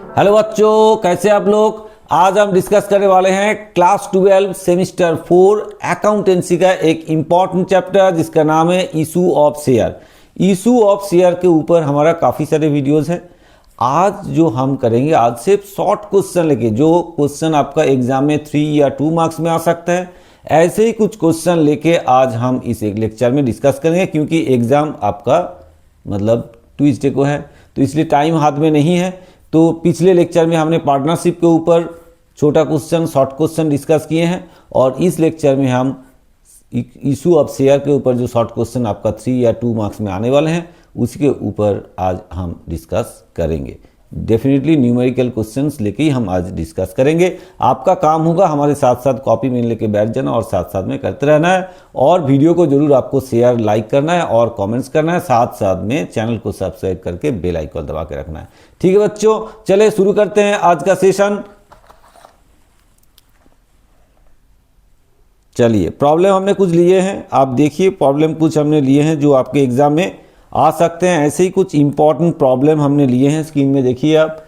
Hello बच्चों, कैसे आप लोग। आज हम डिस्कस करने वाले हैं क्लास 12 सेमिस्टर 4 अकाउंटेंसी का एक इम्पॉर्टेंट चैप्टर जिसका नाम है issue of share. Issue of share के ऊपर हमारा काफ़ी सारे वीडियोस हैं। आज जो हम करेंगे, आज सिर्फ शॉर्ट क्वेश्चन लेके, जो क्वेश्चन आपका एग्जाम में 3 या 2 मार्क्स में आ सकता है, ऐसे ही कुछ क्वेश्चन लेके आज हम इस एक लेक्चर में डिस्कस करेंगे। क्योंकि एग्जाम आपका मतलब ट्यूसडे को है, तो इसलिए टाइम हाथ में नहीं है। तो पिछले लेक्चर में हमने पार्टनरशिप के ऊपर छोटा क्वेश्चन, शॉर्ट क्वेश्चन डिस्कस किए हैं, और इस लेक्चर में हम इशू ऑफ शेयर के ऊपर जो शॉर्ट क्वेश्चन आपका 3 या 2 मार्क्स में आने वाले हैं, उसके ऊपर आज हम डिस्कस करेंगे। डेफिनेटली न्यूमेरिकल क्वेश्चंस लेके ही हम आज डिस्कस करेंगे। आपका काम होगा हमारे साथ साथ कॉपी में लेके बैठ जाना और साथ साथ में करते रहना है, और वीडियो को जरूर आपको शेयर, लाइक करना है और कमेंट्स करना है। साथ साथ में चैनल को सब्सक्राइब करके बेल आइकन दबा के रखना है। ठीक है बच्चों, चले शुरू करते हैं आज का सेशन। चलिए, प्रॉब्लम हमने कुछ लिए हैं, आप देखिए प्रॉब्लम कुछ हमने लिए हैं जो आपके एग्जाम में आ सकते हैं। ऐसे ही कुछ इंपॉर्टेंट प्रॉब्लम हमने लिए हैं, स्क्रीन में देखिए आप।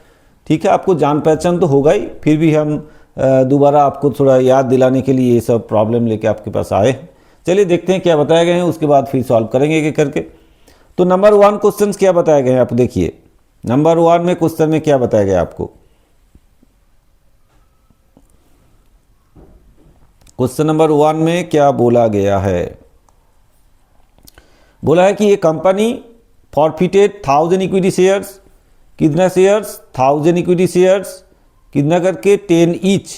ठीक है, आपको जान पहचान तो होगा ही, फिर भी हम दोबारा आपको थोड़ा याद दिलाने के लिए ये सब प्रॉब्लम लेके आपके पास आए हैं। चलिए देखते हैं क्या बताए गए हैं, उसके बाद फिर सॉल्व करेंगे एक एक करके। तो नंबर 1 क्वेश्चन क्या बताए गए हैं आप देखिए। नंबर 1 में क्वेश्चन में क्या बताया गया आपको। क्वेश्चन नंबर 1 में क्या बोला गया है। बोला है कि ये कंपनी फॉरफिटेड 1000 इक्विटी शेयर्स। कितना शेयर्स? 1000 equity shares. कितना करके? 10 ईच।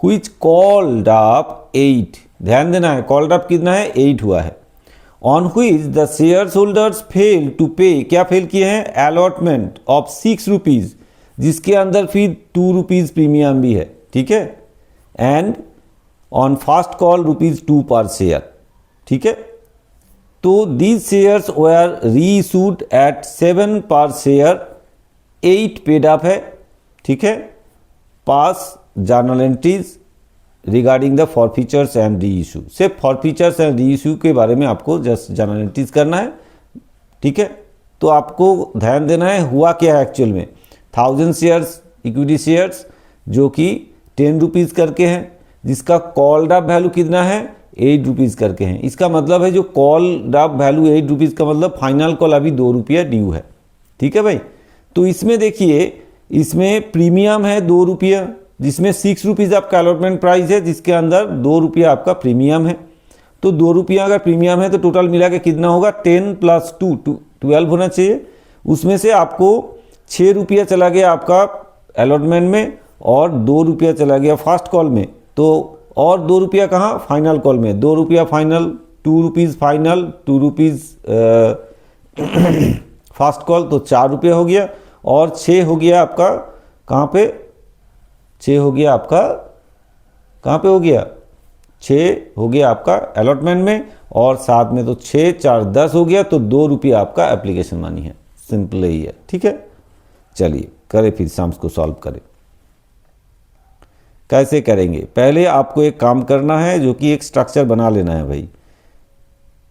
Which called up 8। ध्यान देना है, कॉल्ड अप कितना है? 8 हुआ है। On which the share holders fail to pay. क्या फेल किए हैं? अलॉटमेंट ऑफ 6 रुपीज, जिसके अंदर फिर 2 रुपीज प्रीमियम भी है। ठीक है। एंड ऑन फास्ट कॉल ₹2 पर शेयर। ठीक है। तो these shares were reissued at 7 per share, 8 paid up है। ठीक है। Pass journal entries regarding the forfeitures and reissue. सिर्फ फॉरफीचर्स एंड री इशू के बारे में आपको जस्ट जर्नल एंट्रीज करना है। ठीक है। तो आपको ध्यान देना है हुआ क्या है एक्चुअल में। 1000 शेयर्स इक्विटी शेयर्स जो कि 10 रुपीज़ करके हैं, जिसका कॉल्ड अप वैल्यू कितना है? 8 रुपीज़ करके हैं। इसका मतलब है जो कॉल्ड अप वैल्यू 8 रुपीज़ का मतलब फाइनल कॉल अभी 2 रुपया ड्यू है। ठीक है भाई। तो इसमें देखिए, इसमें प्रीमियम है 2 रुपया, जिसमें 6 रुपीज़ आपका अलॉटमेंट प्राइस है, जिसके अंदर 2 रुपया आपका प्रीमियम है। तो 2 रुपया अगर प्रीमियम है तो टोटल मिला के कितना होगा? 10 + 2 12 होना चाहिए। उसमें से आपको 6 रुपया चला गया आपका अलॉटमेंट में, और 2 रुपया चला गया फास्ट कॉल में। तो और 2 रुपया कहाँ? फाइनल कॉल में। 2 रुपया final, 2 rupees final, 2 rupees fast call, तो 4 रुपया हो गया। और 6 हो गया आपका कहाँ पे? 6 हो गया आपका कहाँ पे हो गया? 6 हो गया आपका अलॉटमेंट में, और साथ में तो 6 4 10 हो गया। तो 2 रुपया आपका एप्लीकेशन मनी है। सिंपल ही है। ठीक है। चलिए करें फिर सम्स को सॉल्व करें। कैसे करेंगे? पहले आपको एक काम करना है, जो कि एक स्ट्रक्चर बना लेना है भाई।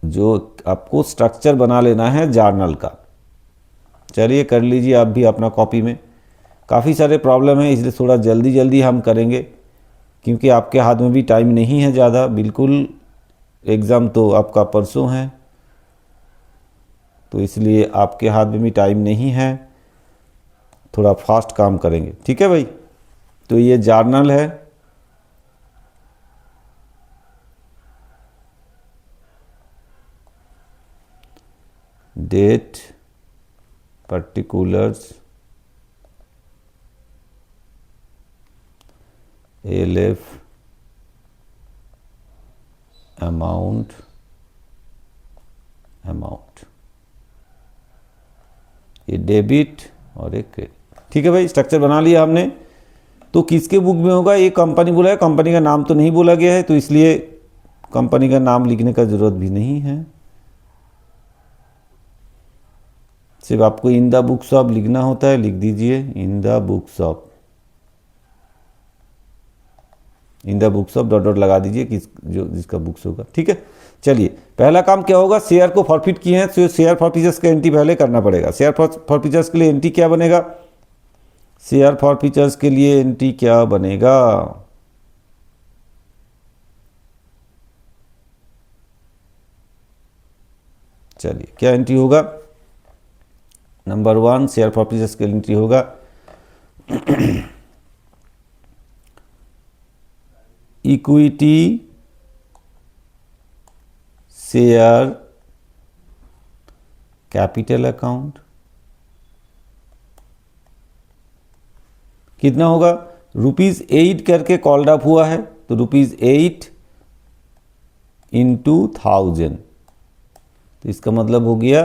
जो आपको स्ट्रक्चर बना लेना है जर्नल का। चलिए कर लीजिए आप भी अपना कॉपी में। काफ़ी सारे प्रॉब्लम है, इसलिए थोड़ा जल्दी जल्दी हम करेंगे, क्योंकि आपके हाथ में भी टाइम नहीं है ज़्यादा। बिल्कुल एग्ज़ाम तो आपका परसों है, तो इसलिए आपके हाथ में भी टाइम नहीं है। थोड़ा फास्ट काम करेंगे। ठीक है भाई। तो ये जर्नल है। डेट, पर्टिकुलर्स, एलएफ, अमाउंट, ये डेबिट और एक क्रेडिट। ठीक है भाई, स्ट्रक्चर बना लिया हमने। तो किसके बुक में होगा? ये कंपनी बोला है, कंपनी का नाम तो नहीं बोला गया है, तो इसलिए कंपनी का नाम लिखने का जरूरत भी नहीं है। सिर्फ आपको इन द बुक शॉप लिखना होता है, लिख दीजिए in the book shop. In the books of dot dot लगा दीजिए जिसका बुक्स होगा। ठीक है। चलिए पहला काम क्या होगा? शेयर को फॉरफिट किए हैं तो शेयर फॉरफिचर्स का एंट्री पहले करना पड़ेगा। शेयर फॉरफिचर्स के लिए एंट्री क्या बनेगा? शेयर फॉरफीचर्स के लिए एंट्री क्या बनेगा? चलिए क्या एंट्री होगा? नंबर 1 शेयर फॉरफीचर्स के लिए एंट्री होगा इक्विटी शेयर कैपिटल अकाउंट। कितना होगा? ₹8 करके कॉल्ड अप हुआ है, तो ₹8 इंटू 1000, तो इसका मतलब हो गया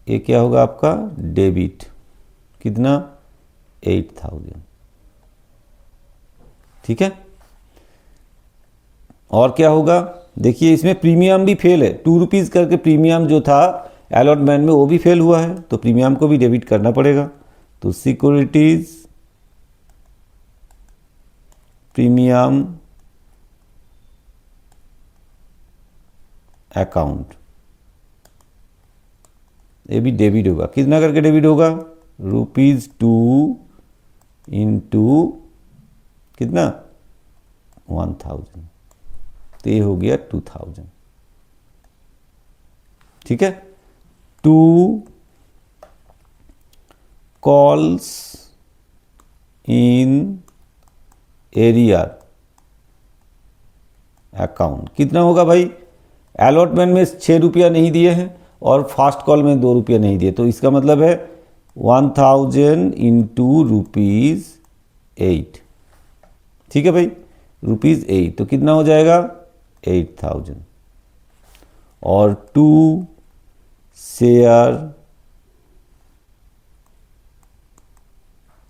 ये क्या होगा आपका? डेबिट। कितना? 8000। ठीक है। और क्या होगा? देखिए इसमें प्रीमियम भी फेल है, ₹2 करके प्रीमियम जो था अलॉटमेंट में वो भी फेल हुआ है, तो प्रीमियम को भी डेबिट करना पड़ेगा। तो सिक्योरिटीज प्रीमियम अकाउंट, ये भी डेबिट होगा। कितना करके डेबिट होगा? ₹2 इंटू कितना? 1000, तो ये हो गया 2000। ठीक है। 2 कॉल्स इन एरियर अकाउंट। कितना होगा भाई? अलॉटमेंट में ₹6 नहीं दिए हैं और फास्ट कॉल में ₹2 नहीं दिए, तो इसका मतलब है 1000 इंटू ₹8। ठीक है भाई, ₹8, तो कितना हो जाएगा? 8000। और 2 शेयर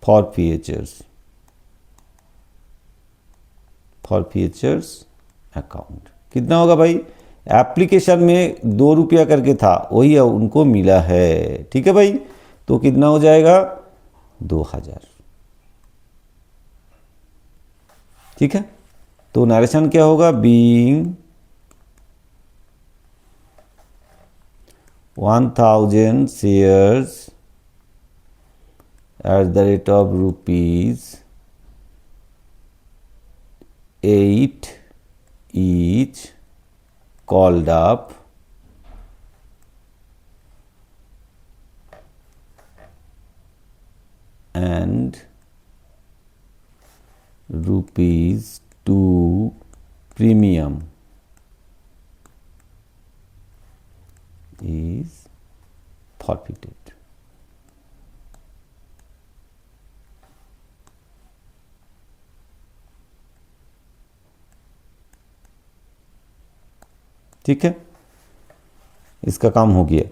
फॉरफीचर्स अकाउंट। कितना होगा भाई? एप्लीकेशन में ₹2 करके था, वही उनको मिला है। ठीक है भाई, तो कितना हो जाएगा? 2000। ठीक है, तो नरेशन क्या होगा? Being 1000 shares at the rate of ₹8 each called up and ₹2 premium is forfeited. ठीक है, इसका काम हो गया,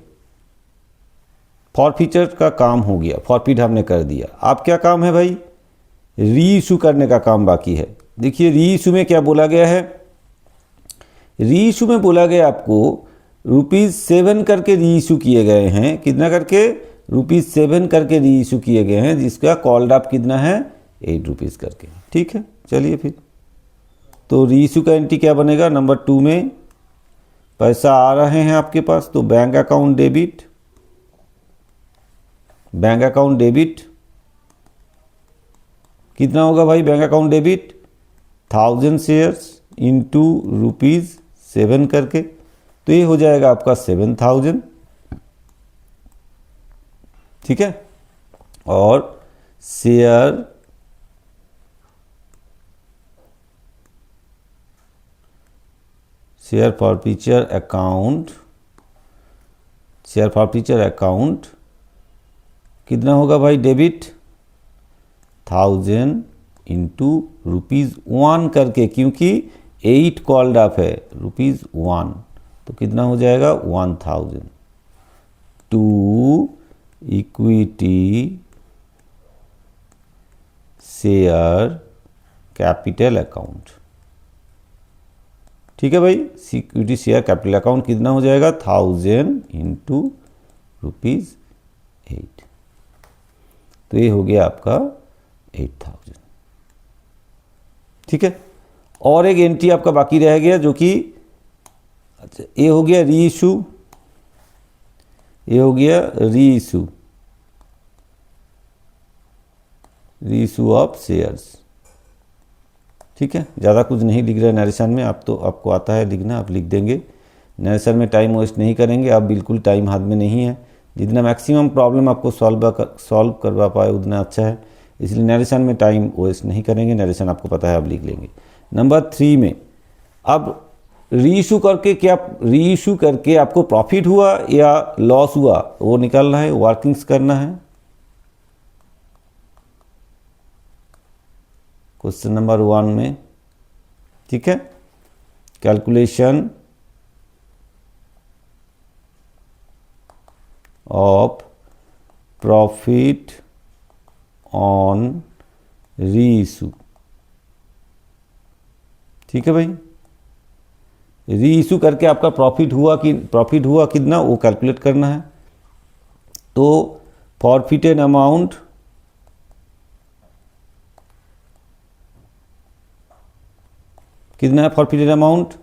फॉरफीचर का काम हो गया, फॉरफिट हमने कर दिया। अब क्या काम है भाई? री इशू करने का काम बाकी है। देखिए री इशू में क्या बोला गया है? री इशू में बोला गया आपको ₹7 करके री इशू किए गए हैं। कितना करके? ₹7 करके री इशू किए गए हैं, जिसका कॉल्ड अप कितना है? ₹8 करके। ठीक है, चलिए फिर तो री इशू का एंट्री क्या बनेगा? नंबर 2 में पैसा आ रहे हैं आपके पास, तो bank account debit, bank account debit. कितना होगा भाई bank account debit? 1000 shares into ₹7 करके, तो ये हो जाएगा आपका 7000। ठीक है, और शेयर फॉरफीचर अकाउंट कितना होगा भाई? डेबिट 1000 इंटू ₹1 करके, क्योंकि 8 कॉल्ड अप है, ₹1, तो कितना हो जाएगा? 1000। 2 इक्विटी शेयर कैपिटल अकाउंट। ठीक है भाई, इक्विटी शेयर कैपिटल अकाउंट कितना हो जाएगा? 1000 इंटू ₹8, तो ये हो गया आपका 8000। ठीक है, और एक एंट्री आपका बाकी रह गया, जो कि अच्छा ये हो गया री इशू, ये हो गया री इशू। Reissue of shares. ठीक है, ज़्यादा कुछ नहीं लिख रहा है नरेशन में, आप तो आपको आता है लिखना, आप लिख देंगे। नरेशन में टाइम वेस्ट नहीं करेंगे, आप बिल्कुल टाइम हाथ में नहीं है, जितना मैक्सिमम प्रॉब्लम आपको सॉल्व करवा पाए उतना अच्छा है, इसलिए नरेशन में टाइम वेस्ट नहीं करेंगे। नरेशन आपको पता है, आप लिख लेंगे। नंबर 3 में अब रीइशू करके आपको प्रॉफिट हुआ या लॉस हुआ वो निकालना है, वर्किंग्स करना है। क्वेश्चन नंबर 1 में, ठीक है, calculation of profit on reissue. ठीक है भाई, रीइशू करके आपका प्रॉफिट हुआ कितना वो कैलकुलेट करना है। तो फॉरफिटेड अमाउंट कितना है, फॉरफिटेड अमाउंट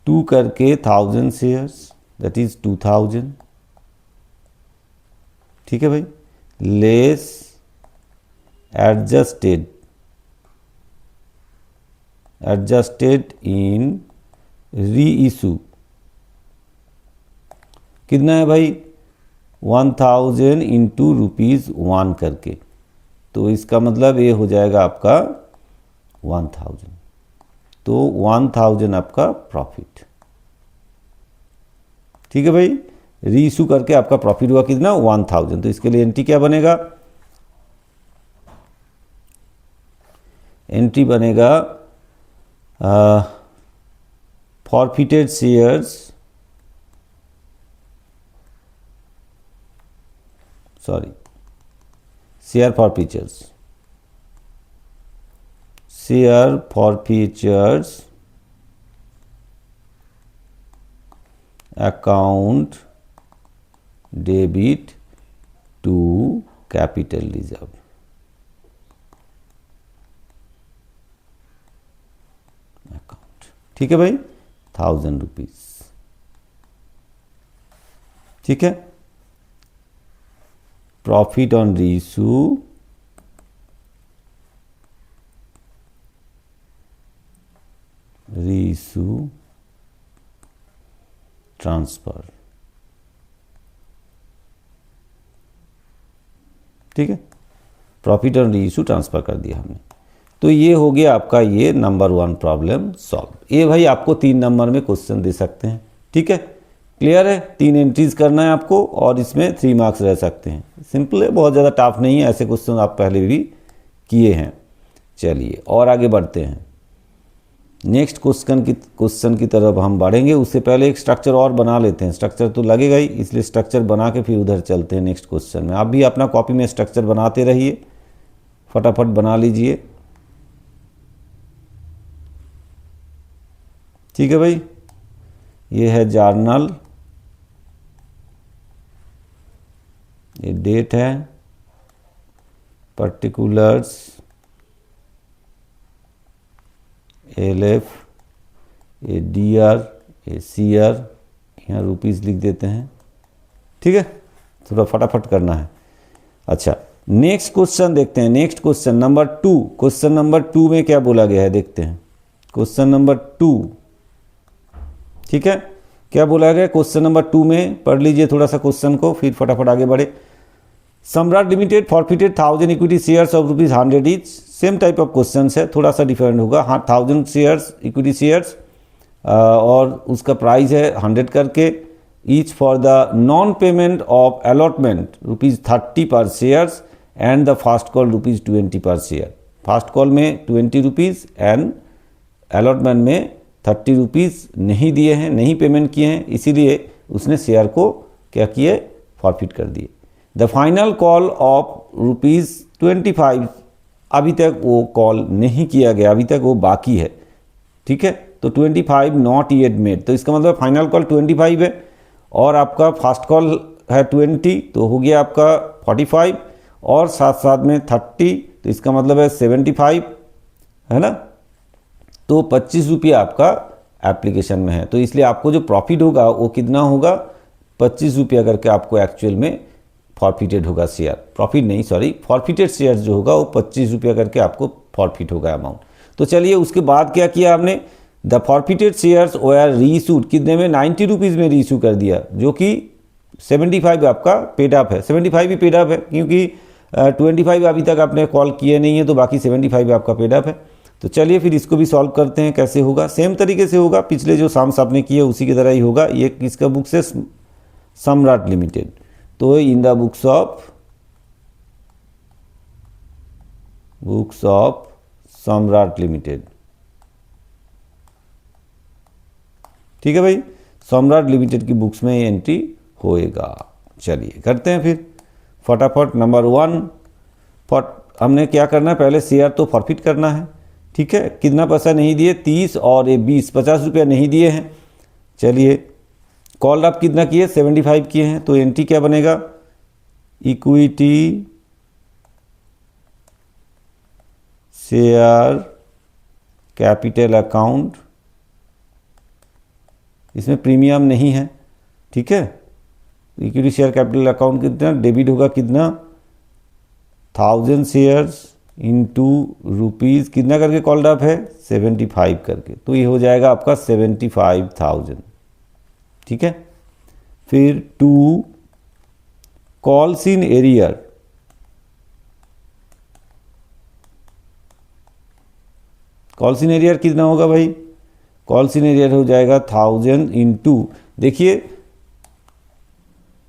₹2 करके 1000 शेयर्स, दैट इज 2000। ठीक है भाई, लेस एडजस्टेड इन रीइशू कितना है भाई, 1000 इंटू ₹1 करके, तो इसका मतलब ये हो जाएगा आपका 1000, तो 1000 आपका प्रॉफिट। ठीक है भाई, रीइशू करके आपका प्रॉफिट हुआ कितना, 1000, तो इसके लिए एंट्री क्या बनेगा, एंट्री बनेगा forfeited shares, sorry share forfeitures account debit to capital reserve. Account, ठीक है भाई, 1000 रुपीज। ठीक है, प्रॉफिट ऑन रीइशू ट्रांसफर। ठीक है, प्रॉफिट ऑन रीइशू ट्रांसफर कर दिया हमने। तो ये हो गया आपका ये नंबर 1 प्रॉब्लम सॉल्व। ये भाई आपको 3 नंबर में क्वेश्चन दे सकते हैं। ठीक है, क्लियर है, 3 एंट्रीज करना है आपको और इसमें 3 मार्क्स रह सकते हैं। सिंपल है, बहुत ज़्यादा टफ नहीं है, ऐसे क्वेश्चन आप पहले भी किए हैं। चलिए और आगे बढ़ते हैं, नेक्स्ट क्वेश्चन की तरफ हम बढ़ेंगे। उससे पहले एक स्ट्रक्चर और बना लेते हैं, स्ट्रक्चर तो लगेगा ही, इसलिए स्ट्रक्चर बना के फिर उधर चलते हैं नेक्स्ट क्वेश्चन में। आप भी अपना कॉपी में स्ट्रक्चर बनाते रहिए, फटाफट बना लीजिए। ठीक है भाई, ये है जर्नल, ये डेट है, पर्टिकुलर्स LF, ये DR, ये CR, यहाँ रुपीस लिख देते हैं। ठीक है, थोड़ा फटाफट करना है। अच्छा, नेक्स्ट क्वेश्चन देखते हैं, next question number 2। Question number 2 में क्या बोला गया है देखते हैं। क्वेश्चन नंबर 2, ठीक है, क्या बोला गया क्वेश्चन नंबर 2 में, पढ़ लीजिए थोड़ा सा क्वेश्चन को, फिर फटाफट आगे बढ़े। सम्राट limited forfeited 1000 equity shares of ₹100 each. Same type of question है, थोड़ा सा डिफरेंट होगा। हाँ, 1000 शेयर्स इक्विटी शेयर्स और उसका प्राइस है 100 करके, each for the non payment of allotment ₹30 पर shares and the fast call ₹20 पर शेयर। फास्ट कॉल में ₹20 एंड अलॉटमेंट में ₹30 नहीं दिए हैं, नहीं पेमेंट किए हैं, इसीलिए उसने शेयर को क्या किए, फॉरफिट कर दिए। द फाइनल कॉल ऑफ ₹25 अभी तक वो कॉल नहीं किया गया, अभी तक वो बाकी है। ठीक है, तो 25 नॉट येट मेड, तो इसका मतलब फाइनल कॉल 25 है और आपका फास्ट कॉल है 20, तो हो गया आपका 45 और साथ साथ में 30, तो इसका मतलब है 75, है ना। तो ₹25 आपका एप्लीकेशन में है, तो इसलिए आपको जो प्रॉफिट होगा वो कितना होगा, ₹25 करके आपको एक्चुअल में फॉरफिटेड होगा शेयर, प्रॉफिट नहीं सॉरी, फॉरफिटेड शेयर जो होगा वो ₹25 करके आपको फॉरफिट होगा अमाउंट। तो चलिए उसके बाद क्या किया आपने, the forfeited shares were reissued, कितने में, ₹90 में रीइशू कर दिया, जो कि 75 आपका पेड अप है, 75 ही पेड अप है, क्योंकि 25 अभी तक आपने कॉल किए नहीं है, तो बाकी 75 आपका पेड अप है। तो चलिए फिर इसको भी सॉल्व करते हैं, कैसे होगा, सेम तरीके से होगा, पिछले जो सम्स आपने किए उसी की तरह ही होगा। ये किसका बुक से, सम्राट लिमिटेड, तो इन द बुक्स ऑफ सम्राट लिमिटेड, ठीक है भाई, सम्राट लिमिटेड की बुक्स में ये एंट्री होएगा। चलिए करते हैं फिर फटाफट। नंबर 1, हमने क्या करना है, पहले शेयर तो फॉरफिट करना है, ठीक है। कितना पैसा नहीं दिए, 30 और ये 20, ₹50 नहीं दिए हैं। चलिए कॉल अप कितना किए, 75 किए हैं, तो एंट्री क्या बनेगा, इक्विटी शेयर कैपिटल अकाउंट, इसमें प्रीमियम नहीं है, ठीक है। इक्विटी शेयर कैपिटल अकाउंट कितना डेबिट होगा, कितना 1000 शेयर्स इंटू रुपीज़, कितना करके कॉल्ड अप है, 75 करके, तो ये हो जाएगा आपका 75,000, ठीक है। फिर 2, calls in arrear, calls in arrear कितना होगा भाई, कॉल्स इन एरियर हो जाएगा 1000 इंटू, देखिए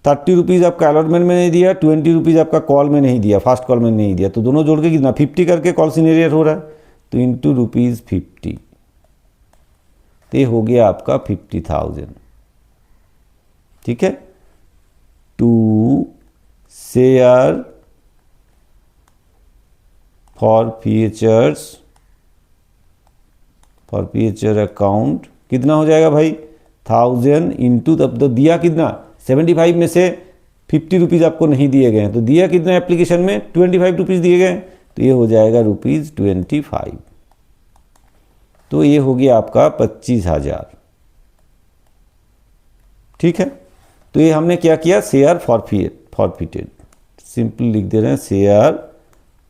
₹30 आपका अलॉटमेंट में नहीं दिया, ₹20 आपका कॉल में नहीं दिया, फास्ट कॉल में नहीं दिया, तो दोनों जोड़ के कितना 50 करके कॉल्स इन एरियर हो रहा है, तो इंटू ₹50, तो ये हो गया आपका 50,000, ठीक है। 2, शेयर फॉरफीचर अकाउंट कितना हो जाएगा भाई, 1000 इंटू, तब तो दिया कितना, 75 में से ₹50 आपको नहीं दिए गए हैं, तो दिया कितना एप्लीकेशन में, ₹25 दिए गए हैं, तो ये हो जाएगा ₹25, तो ये हो गया आपका 25,000, ठीक है। तो ये हमने क्या किया, शेयर फॉरफिटेड, सिंपल लिख दे रहे हैं शेयर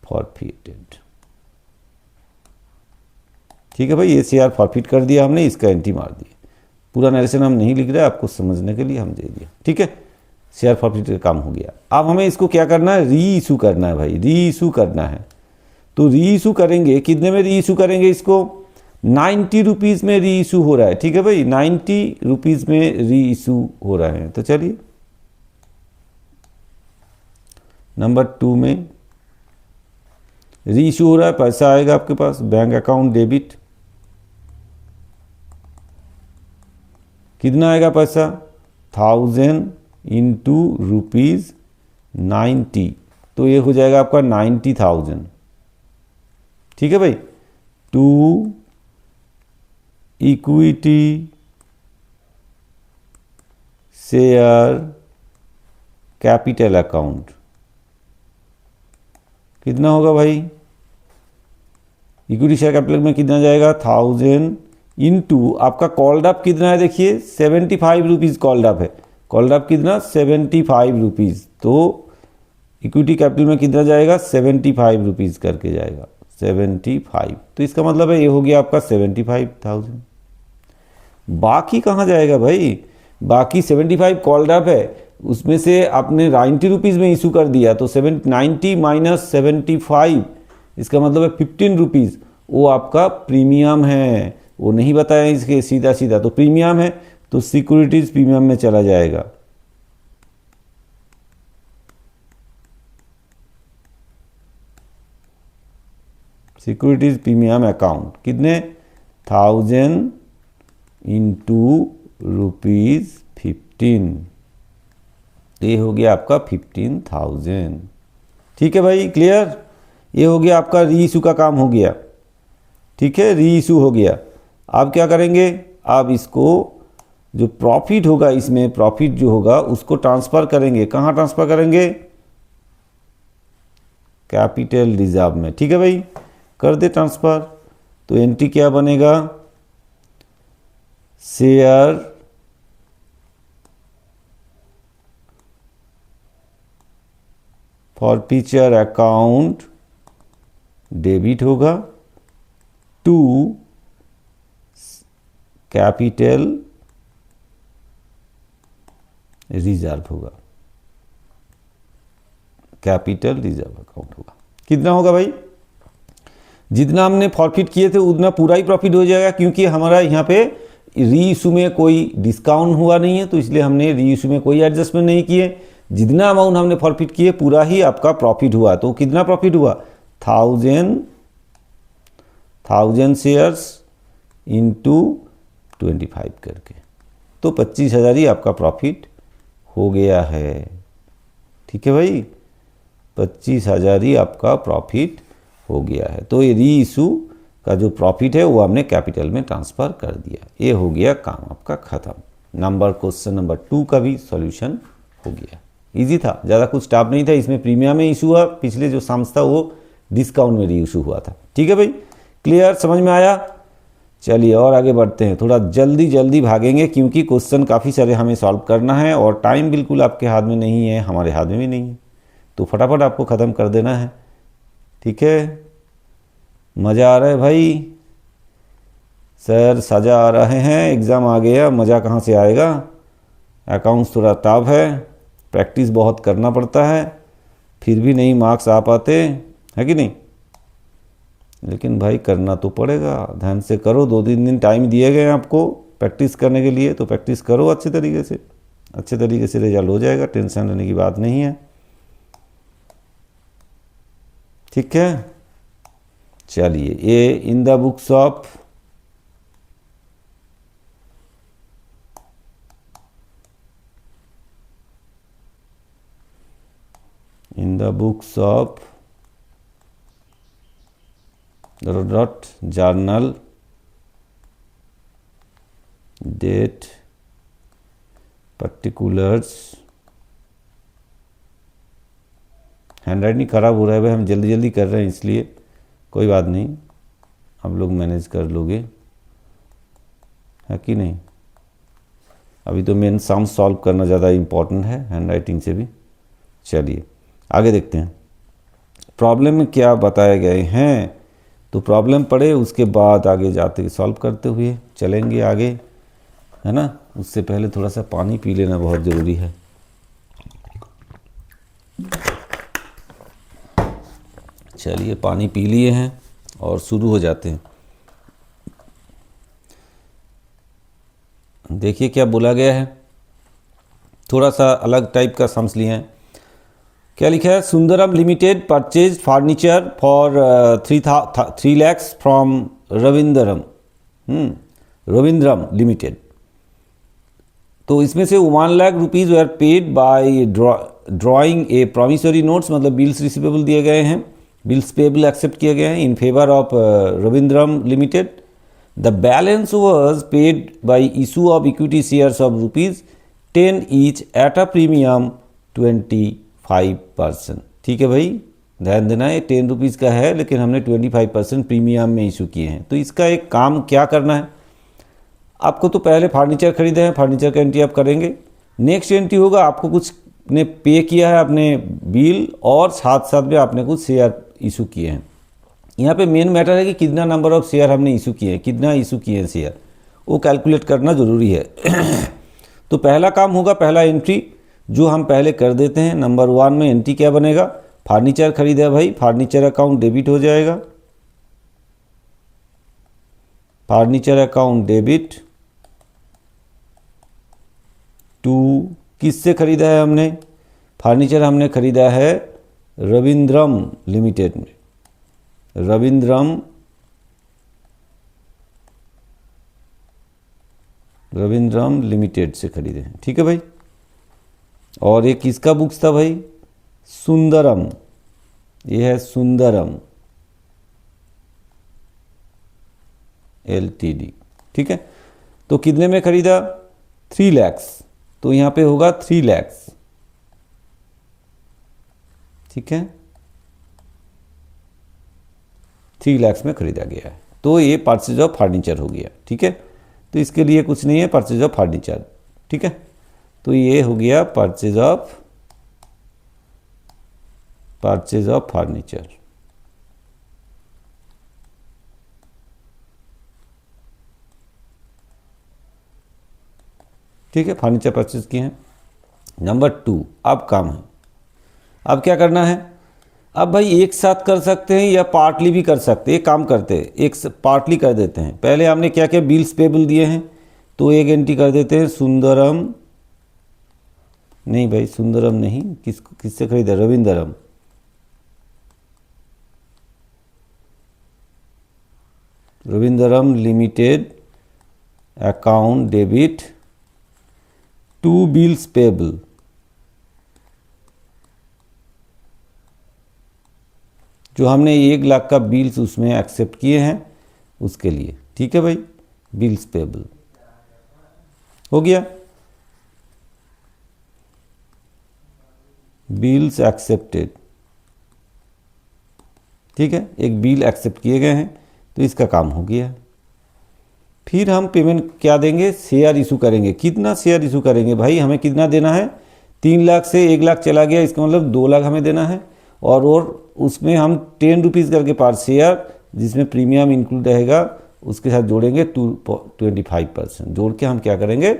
फॉरफिटेड, ठीक है भाई, ये शेयर फॉरफिट कर दिया हमने, इसका एंट्री मार दी, पूरा नरेशन हम नहीं लिख रहे, आपको समझने के लिए हम दे दिया, ठीक है। शेयर फॉरफिट का काम हो गया। अब हमें इसको क्या करना है, री इशू करना है भाई, री इशू करना है, तो री इशू करेंगे, कितने में री इशू करेंगे इसको, ₹90 में री इशू हो रहा है, ठीक है भाई, ₹90 में री इशू हो रहा है। तो चलिए नंबर 2 में री इशू हो रहा है, पैसा आएगा आपके पास, बैंक अकाउंट डेबिट, कितना आएगा पैसा, 1000 इंटू ₹90, तो ये हो जाएगा आपका 90,000, ठीक है भाई। 2, इक्विटी शेयर कैपिटल अकाउंट, कितना होगा भाई, इक्विटी शेयर कैपिटल में कितना जाएगा, 1000 इंटू आपका कॉल्ड अप कितना है, देखिए ₹75 कॉल्ड अप है, कॉल्ड अप कितना, ₹75, तो इक्विटी कैपिटल में कितना जाएगा, ₹75 करके जाएगा, 75, तो इसका मतलब है ये हो गया आपका 75,000। बाकी कहाँ जाएगा भाई, बाकी 75 कॉल्ड अप है, उसमें से आपने ₹90 में इशू कर दिया, तो 90 माइनस 75, इसका मतलब है ₹15, वो आपका प्रीमियम है, वो नहीं बताया इसके सीधा सीधा, तो प्रीमियम है, तो सिक्योरिटीज प्रीमियम में चला जाएगा। सिक्योरिटीज प्रीमियम अकाउंट कितने, 1000 इंटू ₹15, ये हो गया आपका 15,000, ठीक है भाई, क्लियर। ये हो गया आपका री इशू का काम हो गया, ठीक है, री इशू हो गया। अब क्या करेंगे, अब इसको जो प्रॉफिट होगा, इसमें प्रॉफिट जो होगा उसको ट्रांसफ़र करेंगे, कहाँ ट्रांसफ़र करेंगे, कैपिटल रिजर्व में, ठीक है भाई, कर दे ट्रांसफ़र। तो एंट्री क्या बनेगा, शेयर फॉरफीचर अकाउंट डेबिट होगा टू कैपिटल रिजर्व होगा, कैपिटल रिजर्व अकाउंट होगा। कितना होगा भाई? जितना हमने फॉरफिट किए थे उतना पूरा ही प्रॉफिट हो जाएगा, क्योंकि हमारा यहाँ पे री इशू में कोई डिस्काउंट हुआ नहीं है, तो इसलिए हमने री इशू में कोई एडजस्टमेंट नहीं किए। जितना अमाउंट हमने फॉरफिट किए पूरा ही आपका प्रॉफिट हुआ। तो कितना प्रॉफिट हुआ? 1000 शेयर्स इंटू 25 करके, तो 25,000 ही आपका प्रॉफिट हो गया है। ठीक है भाई, 25,000 ही आपका प्रॉफिट हो गया है। तो ये री इशू का जो प्रॉफिट है वो हमने कैपिटल में ट्रांसफ़र कर दिया। ये हो गया काम आपका ख़त्म। क्वेश्चन नंबर 2 का भी सॉल्यूशन हो गया। इजी था, ज़्यादा कुछ टफ नहीं था। इसमें प्रीमियम में इशू हुआ, पिछले जो सम्स था वो डिस्काउंट में री इशू हुआ था। ठीक है भाई, क्लियर, समझ में आया? चलिए और आगे बढ़ते हैं। थोड़ा जल्दी जल्दी भागेंगे क्योंकि क्वेश्चन काफ़ी सारे हमें सॉल्व करना है और टाइम बिल्कुल आपके हाथ में नहीं है, हमारे हाथ में भी नहीं है, तो फटाफट आपको ख़त्म कर देना है। ठीक है, मज़ा आ रहा है भाई? सर सजा आ रहे हैं, एग्ज़ाम आ गया, मज़ा कहाँ से आएगा? अकाउंट्स थोड़ा टफ है, प्रैक्टिस बहुत करना पड़ता है, फिर भी नहीं मार्क्स आ पाते, है कि नहीं? लेकिन भाई करना तो पड़ेगा, ध्यान से करो। 2-3 दिन टाइम दिए गए हैं आपको प्रैक्टिस करने के लिए, तो प्रैक्टिस करो अच्छे तरीके से रिजल्ट हो जाएगा, टेंशन लेने की बात नहीं है। ठीक है, चलिए, ये in the books of journal date particulars. Handwriting खराब हो रहा है भाई, हम जल्दी जल्दी कर रहे हैं, इसलिए कोई बात नहीं, आप लोग मैनेज कर लोगे, है कि नहीं? अभी तो मेन सम सॉल्व करना ज़्यादा इम्पोर्टेंट है हैंड राइटिंग से भी। चलिए आगे देखते हैं प्रॉब्लम में क्या बताए गए हैं। तो प्रॉब्लम पढ़े, उसके बाद आगे जाते सॉल्व करते हुए चलेंगे आगे, है ना? उससे पहले थोड़ा सा पानी पी लेना बहुत ज़रूरी है। चलिए पानी पी लिए हैं और शुरू हो जाते हैं। देखिए क्या बोला गया है, थोड़ा सा अलग टाइप का सम्स लिए हैं। क्या लिखा है? Sundaram limited purchase furniture for 3 lakhs from Ravindram limited. तो इसमें से 1 lakh rupees were paid by drawing a promissory notes, मतलब बिल्स रिसीवेबल दिए गए हैं, बिल्स पेबल एक्सेप्ट किए गए हैं in favour of Ravindram limited. The balance was paid by issue of equity shares of ₹10 each at a premium 25%। ठीक है भाई, ध्यान देना है, 10 रुपीज़ का है लेकिन हमने 25% प्रीमियम में इशू किए हैं। तो इसका एक काम क्या करना है आपको, तो पहले फर्नीचर खरीदे हैं, फर्नीचर का एंट्री आप करेंगे। नेक्स्ट एंट्री होगा आपको कुछ ने पे किया है आपने बिल, और साथ साथ में आपने कुछ शेयर इशू किए हैं। यहाँ पे मेन मैटर है कि कितना नंबर ऑफ शेयर हमने इशू किए हैं, कितना इशू किए हैं शेयर, वो कैलकुलेट करना ज़रूरी है। तो पहला काम होगा, पहला एंट्री जो हम पहले कर देते हैं। नंबर 1 में एंट्री क्या बनेगा? फर्नीचर खरीदा भाई, फर्नीचर अकाउंट डेबिट हो जाएगा, फर्नीचर अकाउंट डेबिट टू, किससे खरीदा है हमने? फर्नीचर हमने खरीदा है रविंद्रम लिमिटेड में, रविंद्रम लिमिटेड से खरीदे हैं। ठीक है भाई, और ये किसका बुक्स था भाई? सुंदरम, ये है सुंदरम LTD। ठीक है, तो कितने में खरीदा? 3 lakhs, तो यहाँ पे होगा 3 lakhs। ठीक है, 3 lakhs में खरीदा गया है, तो ये परचेज ऑफ फर्नीचर हो गया। ठीक है, तो इसके लिए कुछ नहीं है, परचेज ऑफ फर्नीचर। ठीक है, तो ये हो गया purchase of purchase of furniture. ठीक है, फर्नीचर परचेज किए हैं। नंबर 2, अब काम है। अब क्या करना है? अब भाई एक साथ कर सकते हैं या पार्टली भी कर सकते हैं। एक काम करते हैं, एक पार्टली कर देते हैं। पहले हमने क्या क्या बिल्स पेबल दिए हैं, तो एक एंट्री कर देते हैं सुंदरम, नहीं भाई सुंदरम नहीं, किससे खरीदा? Ravindram. Ravindram limited account debit to bills payable. जो हमने 1 लाख का बिल्स उसमें एक्सेप्ट किए हैं उसके लिए। ठीक है भाई, बिल्स पेबल हो गया। बिल्स एक्सेप्टेड, ठीक है, एक बिल एक्सेप्ट किए गए हैं तो इसका काम हो गया। फिर हम पेमेंट क्या देंगे? शेयर इशू करेंगे। कितना शेयर इशू करेंगे भाई? हमें कितना देना है? 3 लाख से 1 लाख चला गया, इसका मतलब 2 लाख हमें देना है। और उसमें हम 10 रुपीज़ करके पर शेयर, जिसमें प्रीमियम इंक्लूड रहेगा, उसके साथ जोड़ेंगे 25%। जोड़ के हम क्या करेंगे?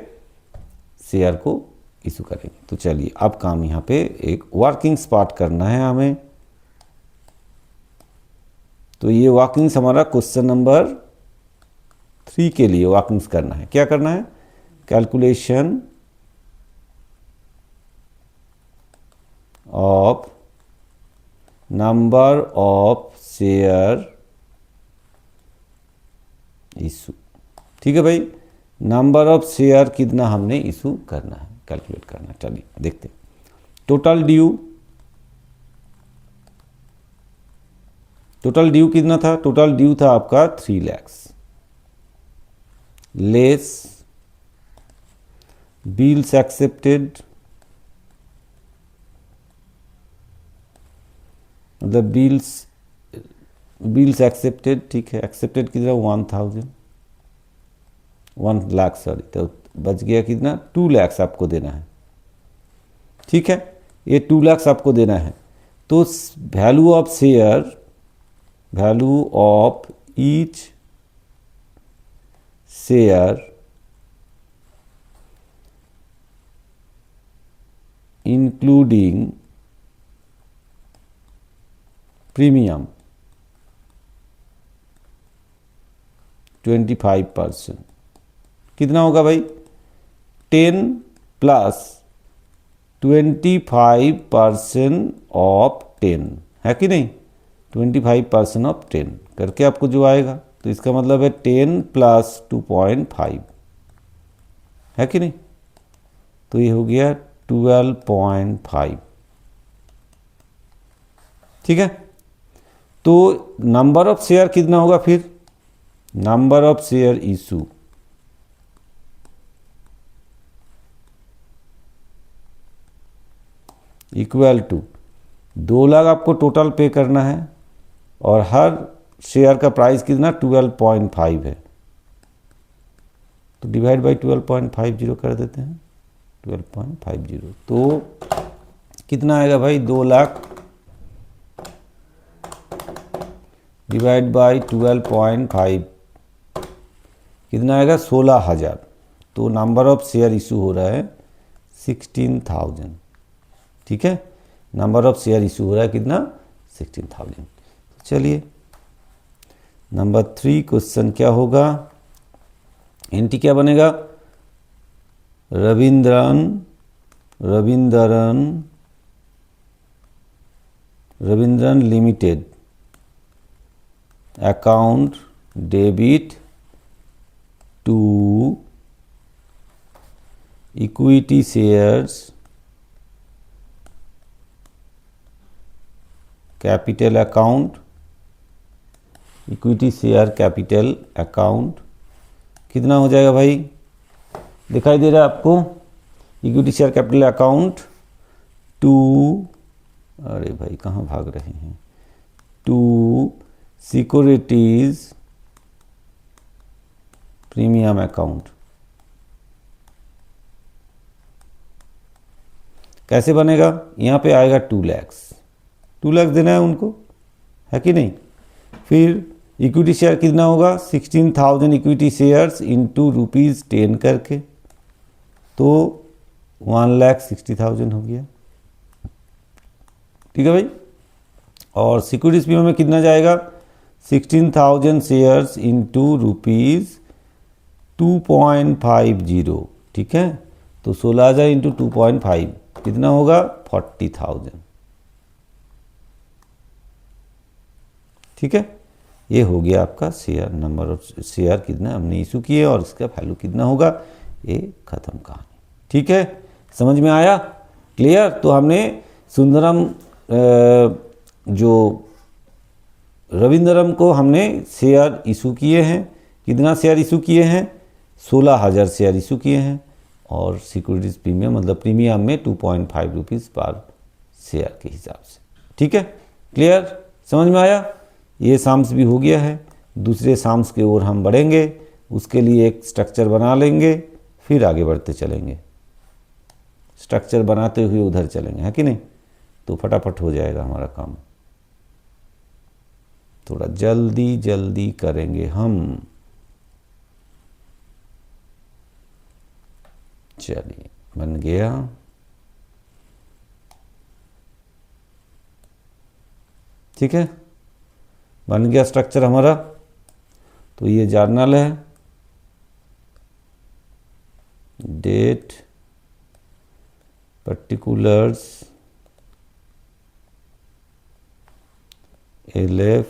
शेयर को इशू करेंगे। तो चलिए अब काम यहाँ पे एक वर्किंग स्टार्ट करना है हमें। तो ये वर्किंग्स हमारा क्वेश्चन नंबर 3 के लिए वर्किंग्स करना है। क्या करना है? Calculation of number of share issue. ठीक है भाई, नंबर ऑफ शेयर कितना हमने इशू करना है, कैलकुलेट करना है। चलिए देखते हैं। टोटल ड्यू, टोटल ड्यू कितना था? टोटल ड्यू था आपका 3 लाख लेस बिल्स एक्सेप्टेड, मतलब बिल्स एक्सेप्टेड। ठीक है, एक्सेप्टेड कितना? 1 लाख, सॉरी, तो बच गया कितना? 2 लाख आपको देना है। ठीक है, ये 2 लाख आपको देना है। तो value of share, value of each share including premium 25%। कितना होगा भाई? 10 प्लस 25% ऑफ 10 है कि नहीं? 25% ऑफ 10 करके आपको जो आएगा, तो इसका मतलब है 10 प्लस 2.5 है कि नहीं? तो ये हो गया 12.5। ठीक है, तो नंबर ऑफ शेयर कितना होगा फिर? Number of share issue equal to 2 lakh आपको टोटल पे करना है और हर शेयर का प्राइस कितना? 12.5 है। तो डिवाइड बाई 12.50 कर देते हैं, 12.50। तो कितना आएगा भाई? 2 लाख डिवाइड बाई 12.5 कितना आएगा? 16,000। तो नंबर ऑफ शेयर इशू हो रहा है 16,000। ठीक है, नंबर ऑफ शेयर इशू हो रहा है कितना? 16,000। चलिए नंबर 3 क्वेश्चन क्या होगा? एंट्री क्या बनेगा? Ravindran limited account debit to equity shares capital account, equity share capital account. कितना हो जाएगा भाई? दिखाई दे रहा है आपको? Equity share capital account to, अरे भाई कहाँ भाग रहे हैं, टू सिक्योरिटीज प्रीमियम अकाउंट। कैसे बनेगा? यहाँ पे आएगा 2 लाख, 2 लाख देना है उनको, है कि नहीं। फिर इक्विटी शेयर कितना होगा, 16,000 इक्विटी शेयर्स इंटू ₹10 करके, तो 1,60,000 हो गया। ठीक है भाई। और सिक्योरिटीज प्रीमियम में कितना जाएगा, 16,000 शेयर्स इंटू ₹2.50। ठीक है, तो 16,000 इंटू 2.5 कितना होगा, 40,000। ठीक है, ये हो गया आपका शेयर, नंबर ऑफ शेयर कितना हमने इशू किए और इसका वैल्यू कितना होगा, ये खत्म कहानी। ठीक है, समझ में आया, क्लियर। तो हमने सुंदरम जो रविंद्रम को हमने शेयर इशू किए हैं, कितना शेयर इशू किए हैं, 16,000 शेयर इशू किए हैं, और सिक्योरिटीज प्रीमियम मतलब प्रीमियम में 2.5 रुपीज़ पर शेयर के हिसाब से। ठीक है, क्लियर, समझ में आया। ये साम्स भी हो गया है, दूसरे साम्स की ओर हम बढ़ेंगे, उसके लिए एक स्ट्रक्चर बना लेंगे, फिर आगे बढ़ते चलेंगे, स्ट्रक्चर बनाते हुए उधर चलेंगे, है कि नहीं। तो फटाफट हो जाएगा हमारा काम, थोड़ा जल्दी जल्दी करेंगे हम। चलिए, बन गया। ठीक है, बन गया स्ट्रक्चर हमारा। तो ये जर्नल है, date, particulars, LF,